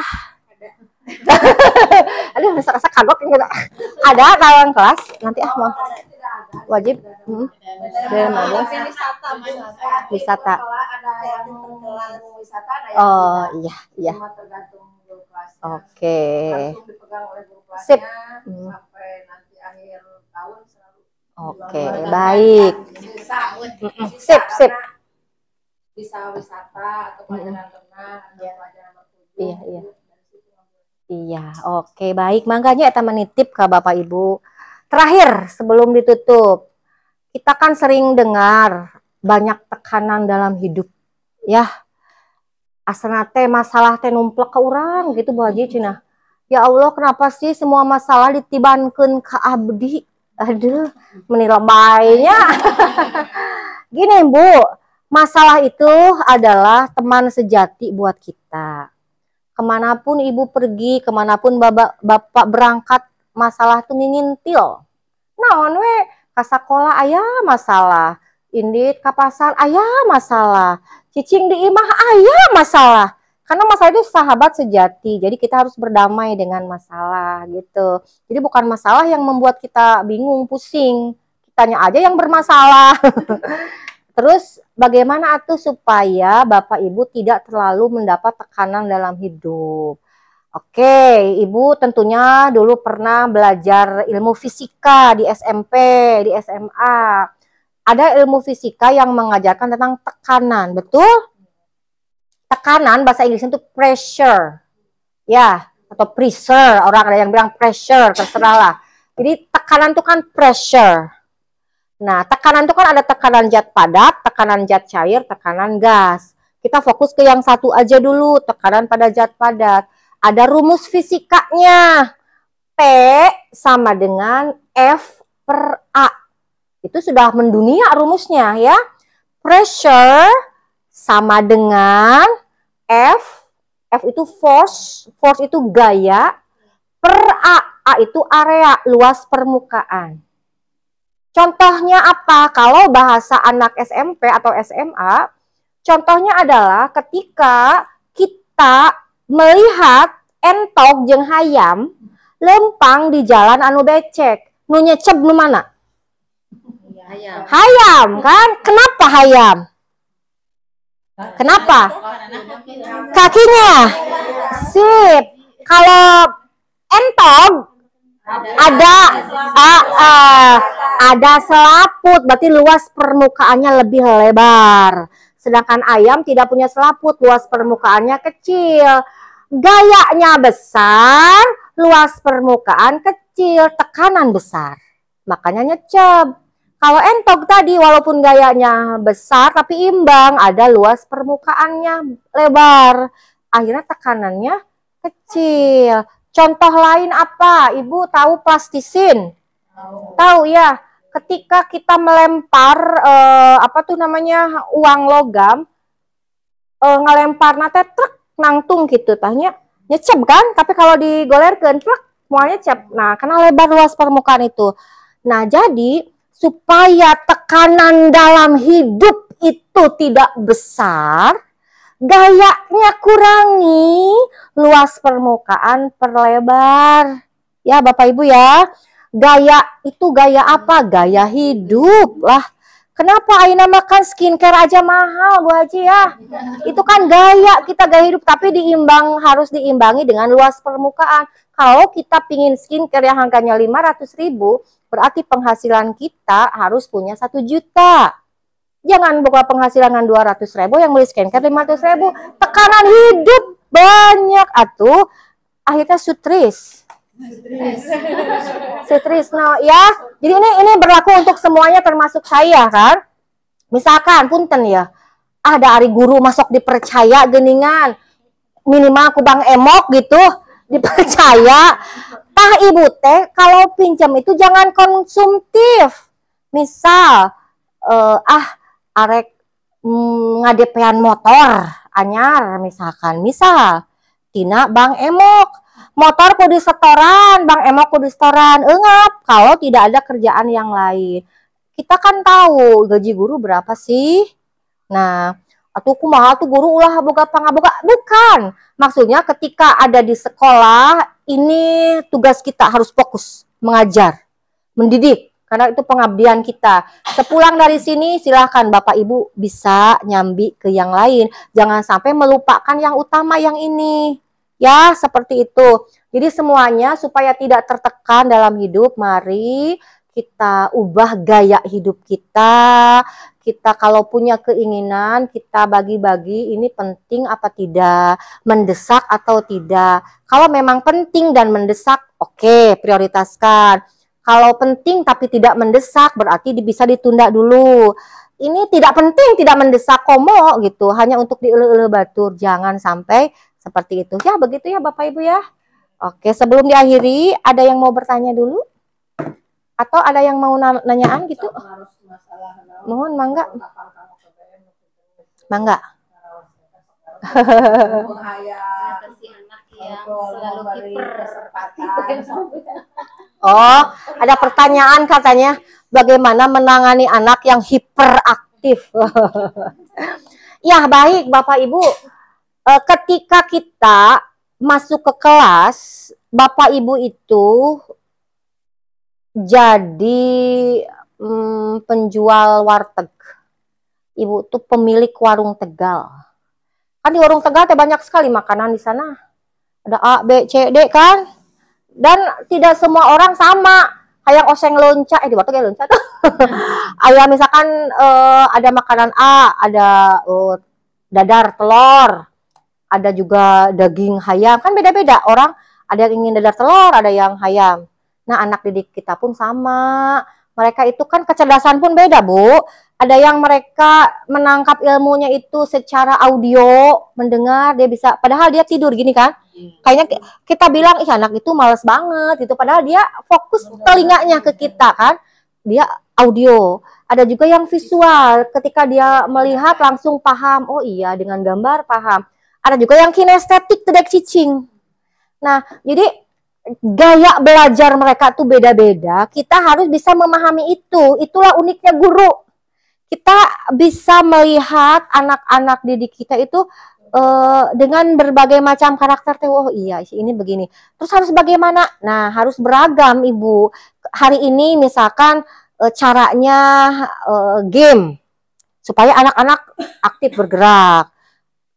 A: Aduh, rasa kagok gitu. Ada tabungan kelas nanti mau wajib. Wisata. Oh iya. Oke. Sip. Oke, baik. Sip.
B: Bisa wisata atau pelajaran renang atau pelajaran berkunjung.
A: Iya, oke, baik. Makanya eta menitip ke Bapak Ibu. Terakhir sebelum ditutup, kita kan sering dengar banyak tekanan dalam hidup, ya. Asana teh masalah teh numplek ke urang gitu Bu Haji cenah. Ya Allah, kenapa sih semua masalah ditibankeun ke abdi? Aduh, menilainya. Gini Bu, masalah itu adalah teman sejati buat kita. Kemanapun ibu pergi, kemanapun bapak berangkat, masalah tuh ngintil. Naon we, ka sakola aya masalah, indit ka pasar aya masalah, cicing di imah aya masalah. Karena masalah itu sahabat sejati, jadi kita harus berdamai dengan masalah gitu. Jadi bukan masalah yang membuat kita bingung, pusing, kitanya aja yang bermasalah. Terus bagaimana atuh supaya Bapak Ibu tidak terlalu mendapat tekanan dalam hidup? Oke, Ibu tentunya dulu pernah belajar ilmu fisika di SMP, di SMA. Ada ilmu fisika yang mengajarkan tentang tekanan, betul? Tekanan bahasa Inggrisnya itu pressure. Ya, atau pressure, orang ada yang bilang pressure, terserah lah. Jadi tekanan itu kan pressure. Nah, tekanan itu kan ada tekanan zat padat, tekanan zat cair, tekanan gas. Kita fokus ke yang satu aja dulu, tekanan pada zat padat. Ada rumus fisikanya. P sama dengan F per A. Itu sudah mendunia rumusnya ya. Pressure sama dengan F itu force itu gaya, per A itu area, luas permukaan. Contohnya apa? Kalau bahasa anak SMP atau SMA, contohnya adalah ketika kita melihat entok jeung hayam lempang di jalan anu becek, nu nyecep nu mana? Hayam kan? Kenapa hayam? Kenapa? Kakinya. Sip. Kalau entok ada selaput, berarti luas permukaannya lebih lebar. Sedangkan ayam tidak punya selaput, luas permukaannya kecil. Gayanya besar, luas permukaan kecil, tekanan besar. Makanya nyecep. Kalau entok tadi walaupun gayanya besar tapi imbang, ada luas permukaannya lebar. Akhirnya tekanannya kecil. Contoh lain apa? Ibu tahu plastisin? Tahu ya. Ketika kita melempar uang logam, ngelempar nate truk nangtung gitu tanya nyecep kan? Tapi kalau digolerkeun truk semuanya nyecep. Nah, karena lebar luas permukaan itu. Nah, jadi supaya tekanan dalam hidup itu tidak besar, gayanya kurangi, luas permukaan perlebar. Ya Bapak Ibu ya, gaya itu gaya apa? Gaya hidup lah. Kenapa Aina makan skincare aja mahal Bu Haji ya? Itu kan gaya kita, gaya hidup, tapi harus diimbangi dengan luas permukaan. Kalau kita pingin skincare yang harganya 500.000, berarti penghasilan kita harus punya 1 juta. Jangan buka penghasilan 200.000 yang beli skincare 500.000. Tekanan hidup banyak atuh, akhirnya stres. Nah ya, jadi ini berlaku untuk semuanya termasuk saya kan. Misalkan punten ya, ada ari guru masuk dipercaya geningan, minimal ku Bang Emok gitu, dipercaya. Tah ibu teh kalau pinjam itu jangan konsumtif. Misal arek ngadepean motor anyar misalkan, misal tina Bang Emok, motor kudu setoran, Bang Emok kudu setoran, engap kalau tidak ada kerjaan yang lain. Kita kan tahu gaji guru berapa sih? Nah, atuh kumaha tuh guru ulah boga pangaboga? Bukan. Maksudnya ketika ada di sekolah, ini tugas kita harus fokus mengajar, mendidik, karena itu pengabdian kita. Sepulang dari sini silahkan Bapak Ibu bisa nyambi ke yang lain. Jangan sampai melupakan yang utama yang ini. Ya, seperti itu. Jadi semuanya supaya tidak tertekan dalam hidup, mari kita ubah gaya hidup kita. Kita kalau punya keinginan, kita bagi-bagi ini penting apa tidak, mendesak atau tidak. Kalau memang penting dan mendesak, oke, prioritaskan. Kalau penting tapi tidak mendesak, berarti bisa ditunda dulu. Ini tidak penting, tidak mendesak, komo gitu, hanya untuk diele-ele batur. Jangan sampai seperti itu. Ya, begitu ya Bapak Ibu ya. Oke, sebelum diakhiri, ada yang mau bertanya dulu? Atau ada yang mau nanyaan gitu? Mohon, mangga. Mangga. Oh, ada pertanyaan katanya, bagaimana menangani anak yang hiperaktif? Ya, baik Bapak Ibu. Ketika kita masuk ke kelas, Bapak Ibu itu jadi penjual warteg. Ibu tuh pemilik warung Tegal. Kan di warung Tegal teh banyak sekali makanan di sana. Ada A, B, C, D kan? Dan tidak semua orang sama. Kayak oseng lonca, di warteg ya lonca tuh. Ayah misalkan ada makanan A, ada dadar telur, ada juga daging ayam, kan beda-beda orang, ada yang ingin dadar telur, ada yang ayam. Nah, anak didik kita pun sama, mereka itu kan kecerdasan pun beda Bu. Ada yang mereka menangkap ilmunya itu secara audio, mendengar, dia bisa, padahal dia tidur gini kan, kayaknya kita bilang ih anak itu males banget gitu, padahal dia fokus telinganya ke kita kan, dia audio. Ada juga yang visual, ketika dia melihat langsung paham, oh iya dengan gambar paham. Ada juga yang kinestetik, tidak cicing. Nah, jadi gaya belajar mereka tuh beda-beda. Kita harus bisa memahami itu. Itulah uniknya guru. Kita bisa melihat anak-anak didik kita itu dengan berbagai macam karakter. Oh iya, ini begini. Terus harus bagaimana? Nah, harus beragam Ibu. Hari ini misalkan caranya game. Supaya anak-anak aktif bergerak.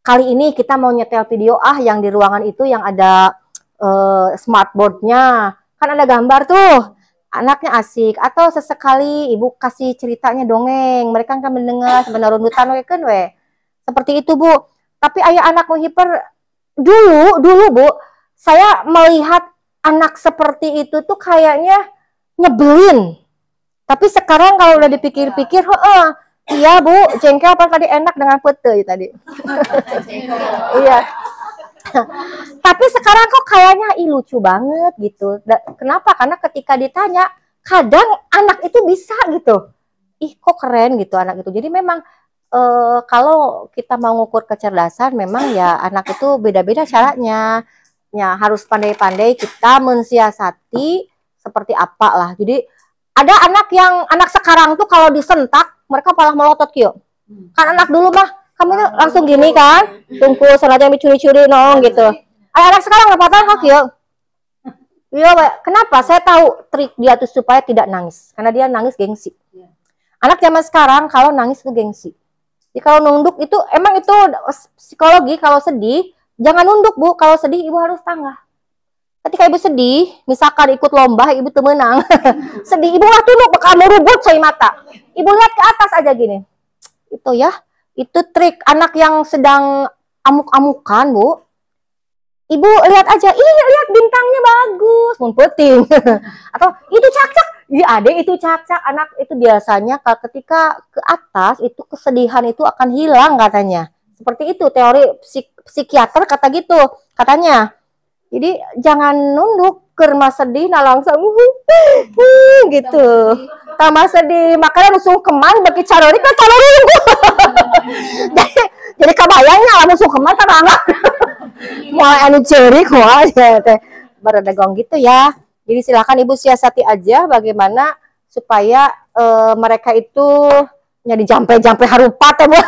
A: Kali ini kita mau nyetel video yang di ruangan itu yang ada smartboardnya, kan ada gambar tuh, anaknya asik. Atau sesekali ibu kasih ceritanya dongeng, mereka kan mendengar sebenarnya rundutan seperti itu Bu. Tapi ayah anak hiper dulu Bu, saya melihat anak seperti itu tuh kayaknya nyebelin. Tapi sekarang kalau udah dipikir-pikir, iya Bu, jengkel apa tadi enak dengan pete tadi. Iya. Tapi sekarang kok kayaknya lucu banget gitu. Kenapa? Karena ketika ditanya, kadang anak itu bisa gitu. Ih kok keren gitu anak itu. Jadi memang kalau kita mau ngukur kecerdasan, memang ya anak itu beda-beda caranya. Ya harus pandai-pandai kita mensiasati seperti apa lah. Jadi Ada anak sekarang tuh kalau disentak mereka malah melotot kyo. Kan anak dulu mah kamu tuh langsung gini kan, tungku sengaja dicuri-curi nong gitu. Anak sekarang nggak patah kyo. Iya, kenapa? Saya tahu trik dia tuh supaya tidak nangis, karena dia nangis gengsi. Anak zaman sekarang kalau nangis itu gengsi. Jadi kalau nunduk itu emang itu psikologi, kalau sedih jangan nunduk Bu, kalau sedih ibu harus tanggah. Ketika ibu sedih, misalkan ikut lomba ibu tuh menang, sedih ibu nggak tunduk, bakal merubut saya mata. Ibu lihat ke atas aja gini. Itu ya, itu trik anak yang sedang amuk-amukan Bu. Ibu lihat aja, lihat bintangnya bagus, mumputing. Atau itu cak-cak, iya adek itu cak-cak. Anak itu biasanya ketika ke atas itu kesedihan itu akan hilang katanya. Seperti itu teori psikiater kata gitu katanya. Jadi jangan nunduk ke rumah sedih, nah langsung gitu. Tambah sedih, makanya langsung keman bagi carori kan carori. Jadi kebayangnya langsung keman kan mulai anu ceri kuah ya teh berdagong gitu ya. Jadi silakan ibu siasati aja bagaimana supaya mereka itu jadi jampe-jampe harupat ya Bu.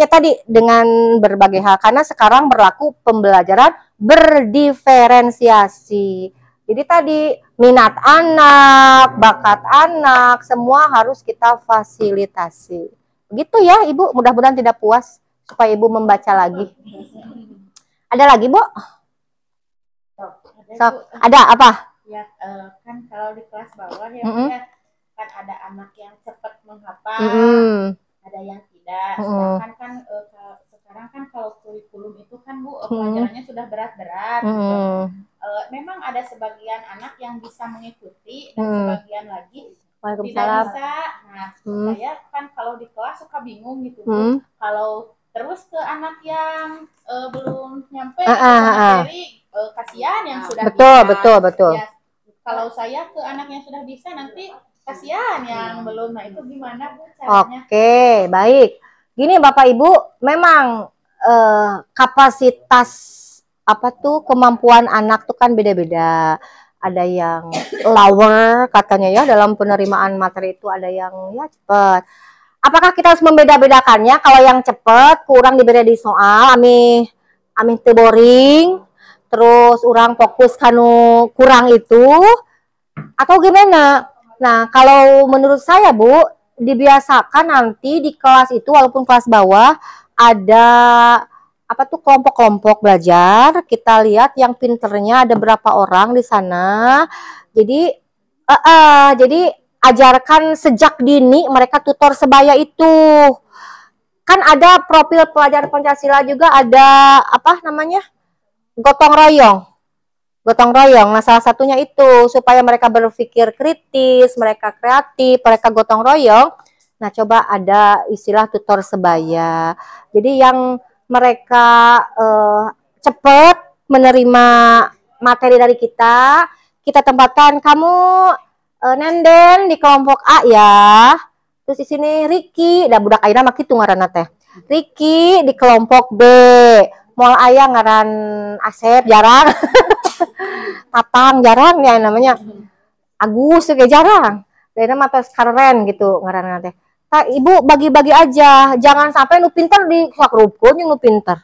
A: Ya tadi dengan berbagai hal, karena sekarang berlaku pembelajaran berdiferensiasi. Jadi tadi minat anak, bakat anak, semua harus kita fasilitasi. Begitu ya Ibu, mudah-mudahan tidak puas supaya Ibu membaca lagi. Ada lagi Bu? Sok, ada apa?
C: Ya, kan kalau di kelas bawah ya, kan ada anak yang cepat menghafal, ada yang tidak. Sedangkan kan sekarang kan kalau kurikulum itu kan Bu, pelajarannya sudah berat-berat. Memang ada sebagian anak yang bisa mengikuti dan sebagian lagi tidak bisa. Nah, saya kan kalau di kelas suka bingung gitu Bu. Kalau terus ke anak yang belum nyampe materi, kasihan yang sudah bisa.
A: Betul.
C: Ya, kalau saya ke anak yang sudah bisa nanti kasihan yang belum. Nah itu gimana Bu caranya?
A: Oke, baik. Gini Bapak Ibu, memang kapasitas kemampuan anak tuh kan beda-beda. Ada yang lower katanya ya dalam penerimaan materi itu, ada yang ya cepat. Apakah kita harus membeda-bedakannya? Kalau yang cepat kurang diberi di soal, amin teu boring, terus orang fokus kanu kurang itu, atau gimana? Nah, kalau menurut saya Bu, dibiasakan nanti di kelas itu walaupun kelas bawah ada kelompok-kelompok belajar. Kita lihat yang pinternya ada berapa orang di sana. Jadi ajarkan sejak dini mereka tutor sebaya itu. Kan ada profil pelajar Pancasila juga, ada gotong royong. Nah, salah satunya itu supaya mereka berpikir kritis, mereka kreatif, mereka gotong royong. Nah, coba ada istilah tutor sebaya. Jadi yang mereka cepat menerima materi dari kita tempatkan kamu Nenden di kelompok A ya. Terus di sini Riki, dah budak ayeuna mah kitu ngaranna teh. Riki di kelompok B. Moal aya ngaran Asep jarang. Tatang jarang ya namanya. Agus juga jarang. Dena mah tos keren gitu ngaranna teh. Nah, Ibu bagi-bagi aja, jangan sampai nu pinter di sakrupkeun yang nu pinter.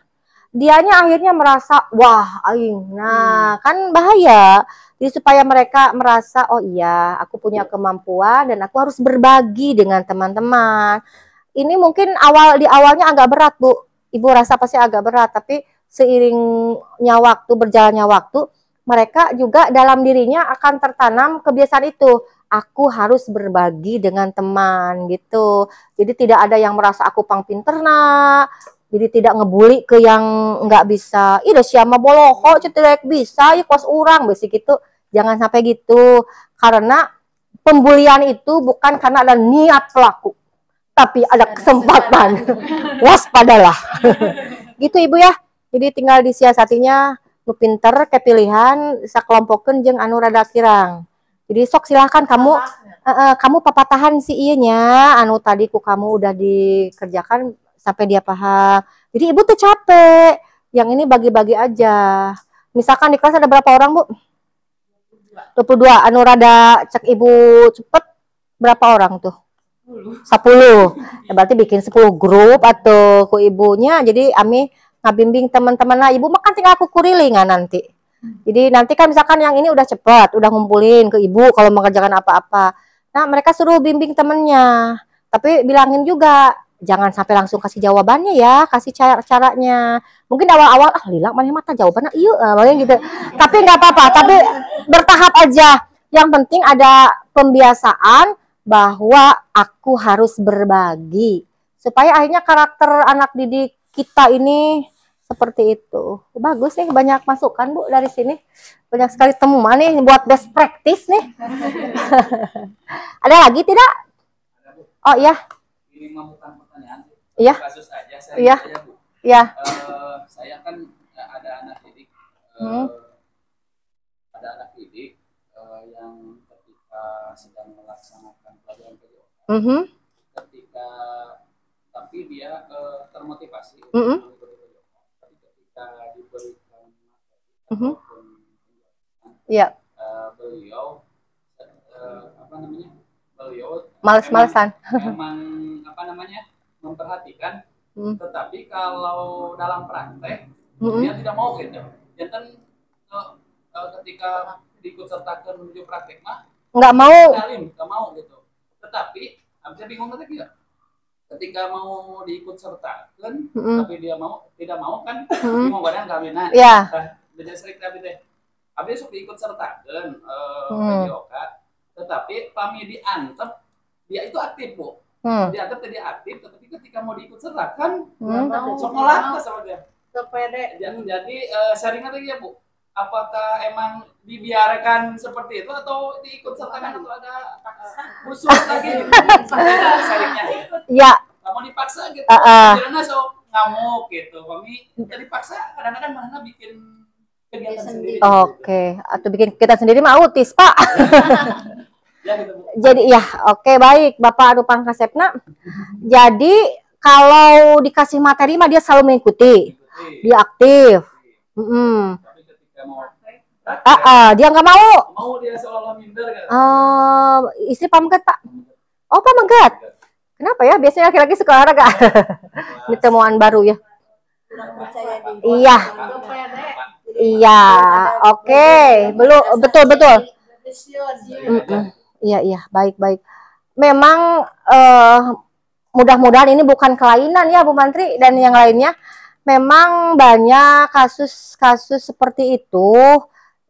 A: Dianya akhirnya merasa wah aing. Nah, kan bahaya. Jadi supaya mereka merasa oh iya, aku punya kemampuan dan aku harus berbagi dengan teman-teman. Ini mungkin di awalnya agak berat, Bu. Ibu rasa pasti agak berat, tapi seiringnya waktu, berjalannya waktu, mereka juga dalam dirinya akan tertanam kebiasaan itu. Aku harus berbagi dengan teman gitu. Jadi tidak ada yang merasa aku pang pinter nah. Jadi tidak ngebully ke yang nggak bisa. Ih, dah siapa boloho cetek bisa ya kuas urang basic gitu. Jangan sampai gitu. Karena pembulian itu bukan karena ada niat pelaku, tapi ada kesempatan. Waspadalah. Gitu Ibu ya. Jadi tinggal disiasatinya nu pinter kepilihan sakelompokeun jeung anu rada kirang. Jadi sok silahkan kamu papatahan si iyanya anu tadi ku kamu udah dikerjakan sampai dia paham. Jadi Ibu tuh capek. Yang ini bagi-bagi aja. Misalkan di kelas ada berapa orang Bu? 22. Anu rada cek Ibu cepet Berapa orang tuh? 10. Ya, berarti bikin 10 grup atau ku ibunya. Jadi Ami ngabimbing teman-teman lah. Ibu makan tinggal aku kurilingan nanti. Jadi nanti kan misalkan yang ini udah cepet, udah ngumpulin ke ibu kalau mengerjakan apa-apa. Nah mereka suruh bimbing temennya. Tapi bilangin juga, jangan sampai langsung kasih jawabannya ya, kasih caranya. Mungkin awal-awal, Lila mana mata jawabannya, iya, gitu. Tapi nggak apa-apa, tapi bertahap aja. Yang penting ada pembiasaan bahwa aku harus berbagi. Supaya akhirnya karakter anak didik kita ini seperti itu. Bagus nih, banyak masukan Bu dari sini. Banyak sekali temuan nih buat best practice nih. Ada lagi tidak? Oh iya.
D: Ini bukan pertanyaan.
A: Iya.
D: Kasus aja saya.
A: Iya.
D: Aja, Bu.
A: Iya.
D: Saya kan ada anak didik. Ada anak didik yang ketika sedang melaksanakan pelajaran PJOK. Ketika tapi dia termotivasi. Diberikan
A: iya.
D: Beliau beliau
A: males-malesan
D: memang memperhatikan, tetapi kalau dalam praktek dia tidak mau gitu. Jangan ketika diikut sertakan menuju praktek mah
A: nggak
D: mau gitu. Tetapi bisa bingung lagi ya. Ketika mau diikut sertakan, tapi dia tidak mau kan, bingung badan kawinan.
A: Iya.
D: Jadi sering tapi teh, habis diikut sertakan PJOK, tetapi kami diantep dia itu aktif Bu. Diantep dia aktif, tetapi ketika mau diikut sertakan, sekolah sama dia.
C: Kepede.
D: Jadi sharing lagi ya Bu. Apakah emang dibiarkan seperti itu atau diikut sertakan atau ada khusus lagi? Sharingnya.
A: Iya.
D: Kamu dipaksa gitu. Karena so ngamuk gitu. Kami dipaksa kadang-kadang mana bikin kegiatan sendiri.
A: Oke. Atau bikin kita sendiri mah autis Pak.
D: Ya, gitu, Bu.
A: Jadi ya, oke, baik Bapak Arupang Kasepna. Jadi kalau dikasih materi mah dia selalu mengikuti. Dia aktif. Dia nggak mau.
D: Mau dia seolah minder kan?
A: Istri pamegat Pak. Oh pamegat. Kenapa ya? Biasanya laki-laki suka olahraga. Ini temuan baru ya. Iya. Iya. Oke. Belum betul. Iya. Baik. Memang mudah-mudahan ini bukan kelainan ya Bu Mantri dan yang lainnya. Memang banyak kasus-kasus seperti itu.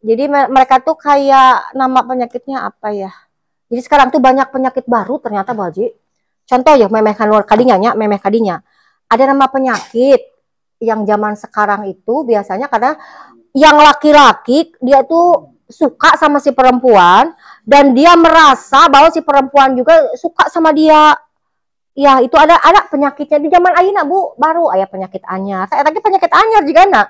A: Jadi mereka tuh kayak nama penyakitnya apa ya? Jadi sekarang tuh banyak penyakit baru ternyata Bu Haji. Contoh ya memeh kadinya. Ada nama penyakit yang zaman sekarang itu biasanya karena yang laki-laki dia tuh suka sama si perempuan dan dia merasa bahwa si perempuan juga suka sama dia. Ya itu ada penyakitnya di zaman ayeuna Bu, baru aya penyakit anyar. Saya tadi penyakit anyar juga nak.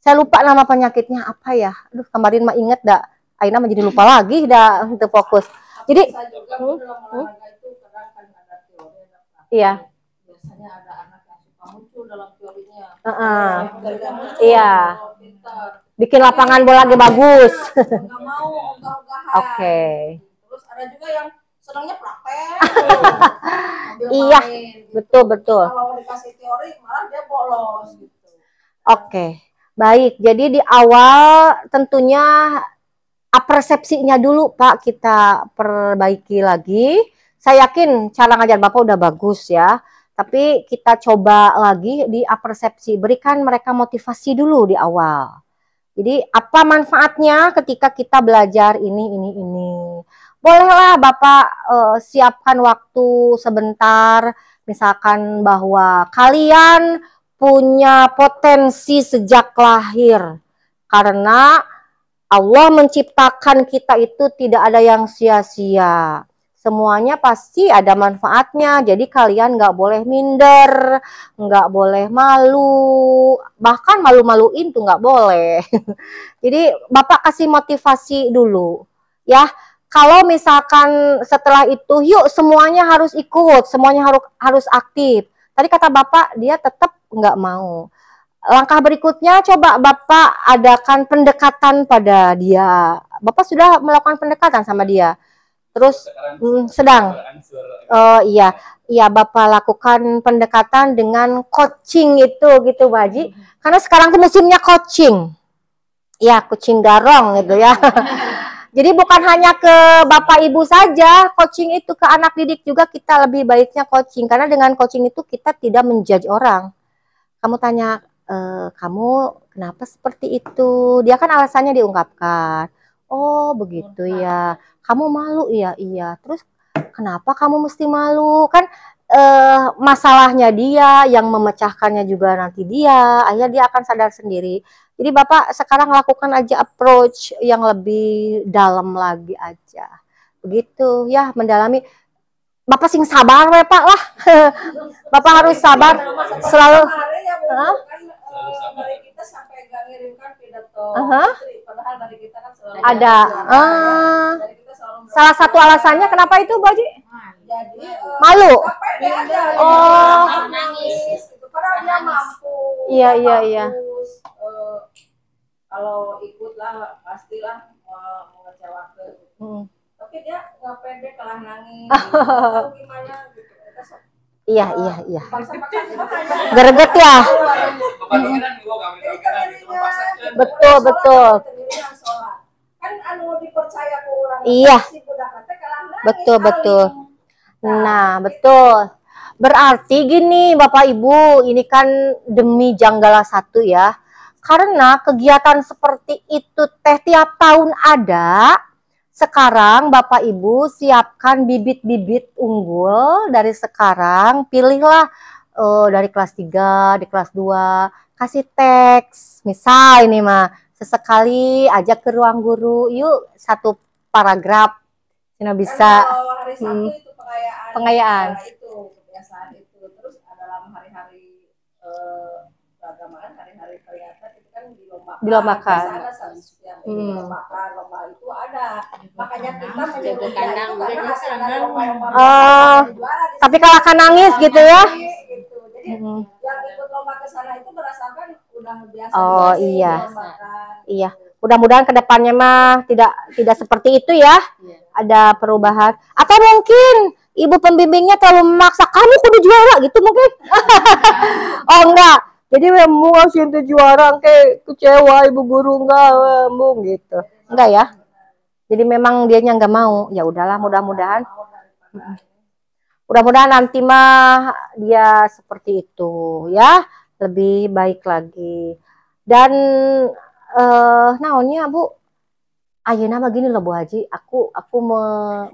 A: Saya lupa nama penyakitnya apa ya. Aduh kemarin mah inget dah. Ayeuna mah jadi lupa lagi dah untuk fokus. Jadi iya.
B: Biasanya ada anak yang suka muncul dalam teorinya.
A: Iya. Bikin lapangan bola lagi bagus.
B: Nggak mau ogah-ogahan.
A: Oke.
B: Terus ada juga yang senangnya praktek.
A: Iya, betul.
B: Kalau dikasih teori malah dia bolos gitu.
A: Oke. Baik, jadi di awal tentunya persepsinya dulu Pak kita perbaiki lagi. Saya yakin cara ngajar Bapak udah bagus ya. Tapi kita coba lagi di persepsi, berikan mereka motivasi dulu di awal. Jadi apa manfaatnya ketika kita belajar ini. Bolehlah Bapak siapkan waktu sebentar, misalkan bahwa kalian punya potensi sejak lahir. Karena Allah menciptakan kita itu tidak ada yang sia-sia. Semuanya pasti ada manfaatnya, jadi kalian nggak boleh minder, nggak boleh malu, bahkan malu-maluin tuh nggak boleh. Jadi Bapak kasih motivasi dulu, ya. Kalau misalkan setelah itu, yuk semuanya harus ikut, semuanya harus aktif. Tadi kata Bapak dia tetap nggak mau. Langkah berikutnya coba Bapak adakan pendekatan pada dia. Bapak sudah melakukan pendekatan sama dia. Terus sedang. Iya, iya Bapak lakukan pendekatan dengan coaching itu gitu Bu Haji. Karena sekarang tuh musimnya coaching. Ya, kucing garong gitu ya. Jadi bukan hanya ke Bapak Ibu saja, coaching itu ke anak didik juga kita lebih baiknya coaching. Karena dengan coaching itu kita tidak menjudge orang. Kamu tanya, kamu kenapa seperti itu? Dia kan alasannya diungkapkan. Oh begitu ya. Kamu malu ya? Iya. Terus kenapa kamu mesti malu? Kan masalahnya dia, yang memecahkannya juga nanti dia. Akhirnya dia akan sadar sendiri. Jadi Bapak sekarang lakukan aja approach yang lebih dalam lagi aja. Begitu ya, mendalami. Bapak sing sabar we Pak lah. Bapak harus sabar selalu.
B: Dari kita sampai gak ngirimkan pidato, padahal dari kita kan selalu
A: ada.
B: Dari kita selalu
A: Salah satu alasannya kenapa itu Bu Haji?
B: jadi
A: Malu.
B: Oh, nangis gitu. Padahal dia mampu.
A: Iya, iya, iya.
B: Kalau ikutlah pastilah mengecewakan. Tapi dia nggak pede kalah nangis. Tahu gimana gitu.
A: Iya, iya, iya. Greget ya. Betul, betul.
B: Kan anu dipercaya ke orang.
A: Iya. Betul, betul. Nah, betul. Berarti gini Bapak Ibu, ini kan demi Janggala 1 ya. Karena kegiatan seperti itu teh tiap tahun ada. Sekarang Bapak Ibu siapkan bibit-bibit unggul dari sekarang. Pilihlah dari kelas 3, di kelas 2. Kasih teks. Misal ini mah, sesekali ajak ke ruang guru. Yuk, 1 paragraf. Cina bisa.
B: Kalau hari Sabtu itu
A: pengayaan.
B: Itu kebiasaan itu. Terus dalam hari-hari keagamaan, hari-hari kelihatan itu kan dilombakan. Dilombakan, lomba itu ada. Makanya kita menjaga kandang karena ada lomba-lomba.
A: Tapi kalahkan nangis gitu ya.
B: Gitu. Jadi yang ikut lomba ke sana itu berdasarkan udah biasa.
A: Oh iya. Iya. Mudah-mudahan kedepannya mah tidak seperti itu ya. Ada perubahan. Atau mungkin ibu pembimbingnya terlalu memaksa, kamu kudu juara gitu mungkin. Oh enggak. Jadi mau sih juara kayak kecewa ibu guru enggak gitu. Enggak ya. Jadi memang dianya enggak mau. Ya udahlah, mudah-mudahan. Mudah-mudahan nanti mah dia seperti itu ya, lebih baik lagi. Dan naonnya Bu, ayeuna mah gini loh Bu Haji, aku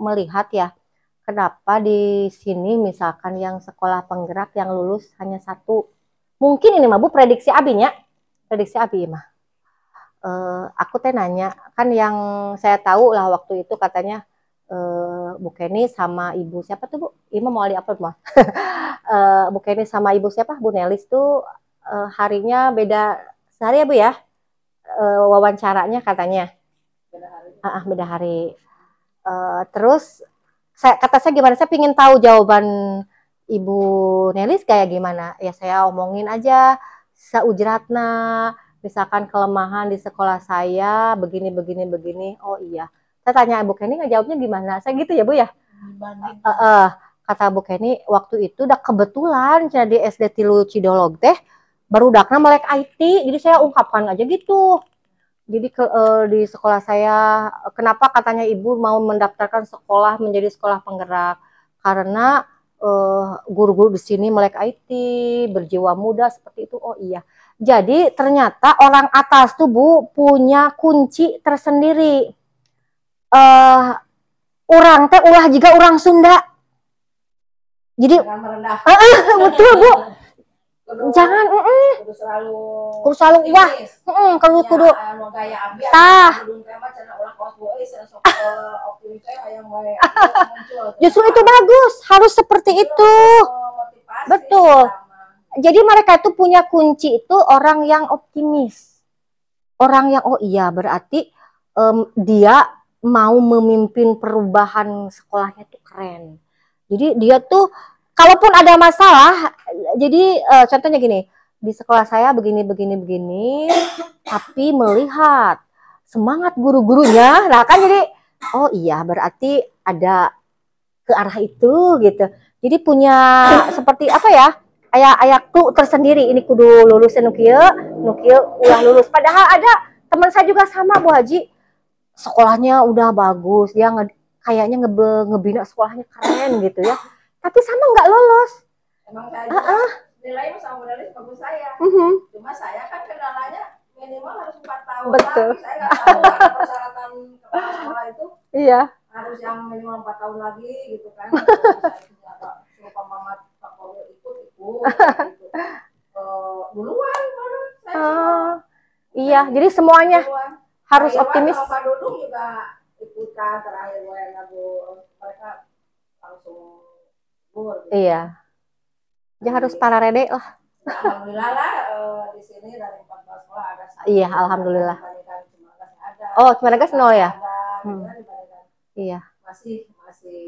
A: melihat ya, kenapa di sini misalkan yang sekolah penggerak yang lulus hanya 1. Mungkin ini mah Bu prediksi Abinya, prediksi Abi mah. Aku teh nanya, kan yang saya tahu lah waktu itu katanya Bu Kenny sama ibu siapa tuh Bu? Ima mau upload mah. Bu Kenny sama ibu siapa? Bu Nelis tuh harinya beda sehari ya Bu ya? Wawancaranya katanya. Beda hari. Terus kata saya gimana? Saya pingin tahu jawaban Ibu Nelis kayak gimana. Ya saya omongin aja seujratna. Misalkan kelemahan di sekolah saya begini. Oh iya. Saya tanya Ibu Kenny ngejawabnya gimana? Saya gitu ya Bu ya. Kata Bu Kenny waktu itu udah kebetulan jadi SD Tilu Cidolog teh barudakna melek IT. Jadi saya ungkapkan aja gitu. Jadi di sekolah saya, kenapa katanya ibu mau mendaftarkan sekolah menjadi sekolah penggerak? Karena guru-guru di sini melek IT, berjiwa muda seperti itu. Oh iya. Jadi ternyata orang atas tuh Bu punya kunci tersendiri. Orang teh ulah juga orang Sunda. Jadi betul Bu. Jangan kudu selalu wah kudu justru itu bagus, harus seperti itu. Betul. Jadi mereka itu punya kunci itu orang yang optimis, orang yang oh iya berarti dia mau memimpin perubahan sekolahnya tuh keren. Jadi dia tuh kalaupun ada masalah, jadi contohnya gini, di sekolah saya begini, tapi melihat semangat guru-gurunya, nah kan jadi oh iya berarti ada ke arah itu gitu. Jadi punya seperti apa ya? Ayah clue tersendiri, ini kudu lulus nukieu ulah lulus. Padahal ada teman saya juga sama Bu Haji, sekolahnya udah bagus, dia kayaknya ngebina sekolahnya keren gitu ya, tapi sama nggak lolos.
B: Emang saya juga nilainya sama modelis bagus saya. Cuma saya kan kendalanya minimal harus 4 tahun.
A: Betul.
B: Lagi. Saya nggak tahu ada persyaratan kepala sekolah itu.
A: Iya.
B: Harus yang minimal 4 tahun lagi gitu kan. Saya suruh Mama Pak Polio ikut gitu. Duluan malah saya.
A: Iya, jadi semuanya
B: duluan.
A: harus
B: Pak
A: optimis.
B: Irwan sama Pak Dudung juga ikutan terakhir mereka langsung gugur. Gitu.
A: Iya. Dia harus pararede lah.
B: Alhamdulillah lah di sini dari 14 sekolah ada.
A: Iya, alhamdulillah.
B: Ada.
A: Oh, Cimanagas 0 ya?
B: Ada,
A: iya.
B: Masih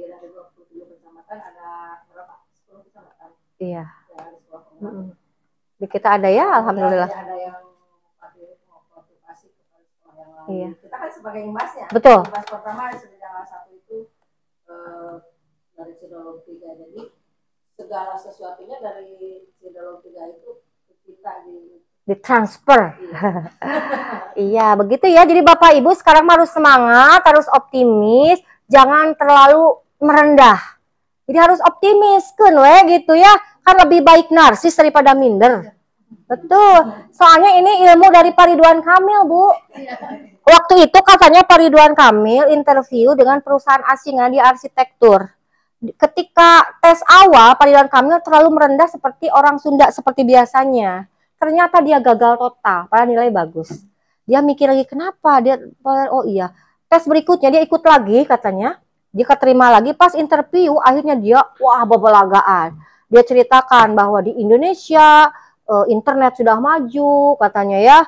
B: dari 27 kecamatan ada berapa? 10 kecamatan.
A: Iya.
B: Ya,
A: Di kita ada ya, alhamdulillah.
B: Ada yang partisipasi kepada sekolah yang lain.
A: Iya.
B: Kita kan sebagai imbasnya.
A: Betul.
B: Imbas pertama salah satu itu dari Cidolog 3. Jadi segala sesuatunya dari Cidolog 3 itu kita
A: ditransfer. Iya, begitu ya. Jadi Bapak Ibu sekarang harus semangat, harus optimis, jangan terlalu merendah. Jadi harus optimis kan gitu ya. Kan lebih baik narsis daripada minder. Betul. Soalnya ini ilmu dari Pak Ridwan Kamil, Bu. Waktu itu katanya Pak Ridwan Kamil interview dengan perusahaan asingan di arsitektur. Ketika tes awal, Pak Ridwan Kamil terlalu merendah seperti orang Sunda seperti biasanya. Ternyata dia gagal total, padahal nilai bagus. Dia mikir lagi kenapa? Oh iya, tes berikutnya dia ikut lagi katanya. Dia keterima lagi, pas interview akhirnya dia wah bebelagaan. Dia ceritakan bahwa di Indonesia internet sudah maju katanya ya,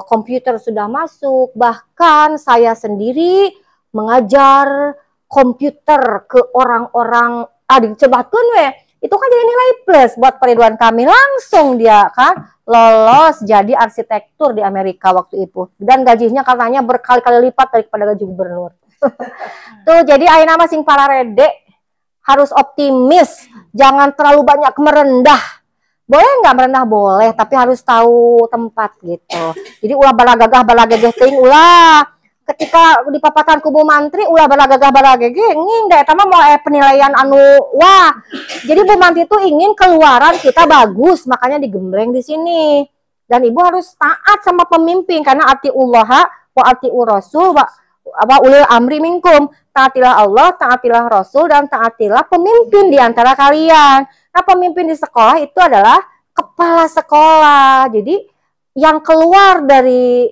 A: komputer sudah masuk, bahkan saya sendiri mengajar komputer ke orang-orang dicebatkan itu kan jadi nilai plus buat Pak Ridwan Kamil, langsung dia kan lolos jadi arsitektur di Amerika waktu itu, dan gajinya katanya berkali-kali lipat daripada gaji gubernur. Tuh, jadi ayeuna mah sing pararede harus optimis, jangan terlalu banyak merendah. Boleh nggak merendah? Boleh, tapi harus tahu tempat gitu. Jadi ulah balagagah balagegeh teuing ulah. Ketika di papatan kubu mantri ulah balagagah balagegeh nging da eta mah mau penilaian anu wah. Jadi Bu Mantri itu ingin keluaran kita bagus, makanya digembleng di sini. Dan Ibu harus taat sama pemimpin karena atiullah wa atiur rasul wa ulil amri minkum. Taatilah Allah, taatilah Rasul, dan taatilah pemimpin di antara kalian. Nah, pemimpin di sekolah itu adalah kepala sekolah. Jadi yang keluar dari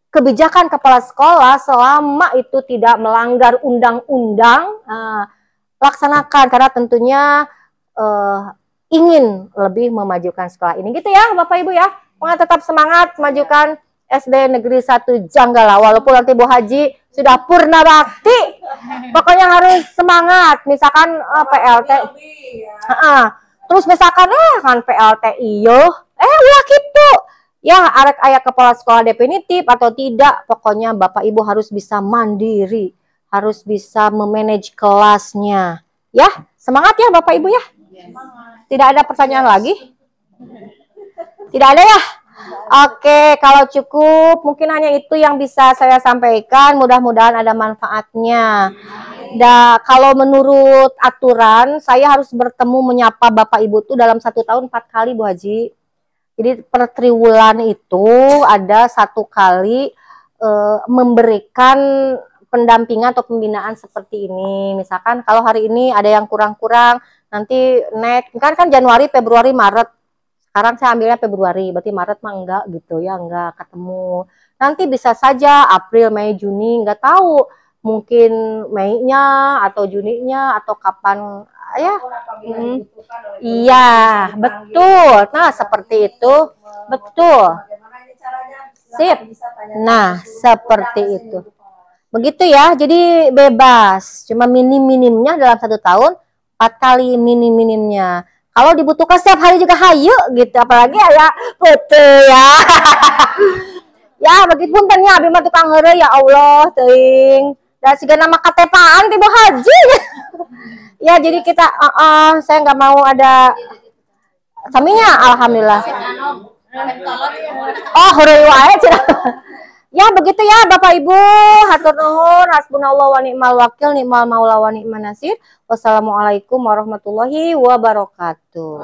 A: kebijakan kepala sekolah selama itu tidak melanggar undang-undang, laksanakan, karena tentunya ingin lebih memajukan sekolah ini. Gitu ya Bapak Ibu ya. Pokoknya tetap semangat majukan SD Negeri 1 Janggala, walaupun nanti Bu Haji sudah purna bakti, pokoknya harus semangat. Misalkan PLT, terus misalkan kan PLT iyo, ulah gitu ya, arek aya kepala sekolah definitif atau tidak, pokoknya Bapak Ibu harus bisa mandiri, harus bisa memanage kelasnya ya. Semangat ya Bapak Ibu ya. Tidak ada pertanyaan lagi? Tidak ada ya? Oke, kalau cukup mungkin hanya itu yang bisa saya sampaikan. Mudah-mudahan ada manfaatnya. Dan kalau menurut aturan saya harus bertemu menyapa Bapak Ibu tuh dalam 1 tahun 4 kali Bu Haji. Jadi per triwulan itu ada 1 kali memberikan pendampingan atau pembinaan seperti ini. Misalkan kalau hari ini ada yang kurang-kurang, nanti next kan Januari, Februari, Maret. Sekarang saya ambilnya Februari, berarti Maret mah enggak gitu ya, enggak ketemu. Nanti bisa saja April, Mei, Juni, enggak tahu. Mungkin Mei-nya atau Juni-nya atau kapan ya. Iya, betul. Nah, seperti itu. Betul. Sip. Nah, seperti itu. Begitu ya, jadi bebas. Cuma minim-minimnya dalam 1 tahun 4 kali minim-minimnya. Kalau dibutuhkan setiap hari juga hayu gitu, apalagi ya betul ya. Ya begitu puntennya abi mah tukang heureuy ya Allah teuing. Ya siga nama KTP-an tiba haji. Ya jadi kita saya nggak mau ada saminya alhamdulillah. Oh, hore wae cenah. Ya begitu ya Bapak Ibu, hatur nuhun, hasbunallahu wa ni'mal wakil, ni'mal maula wa ni'man nasir. Wassalamualaikum warahmatullahi wabarakatuh.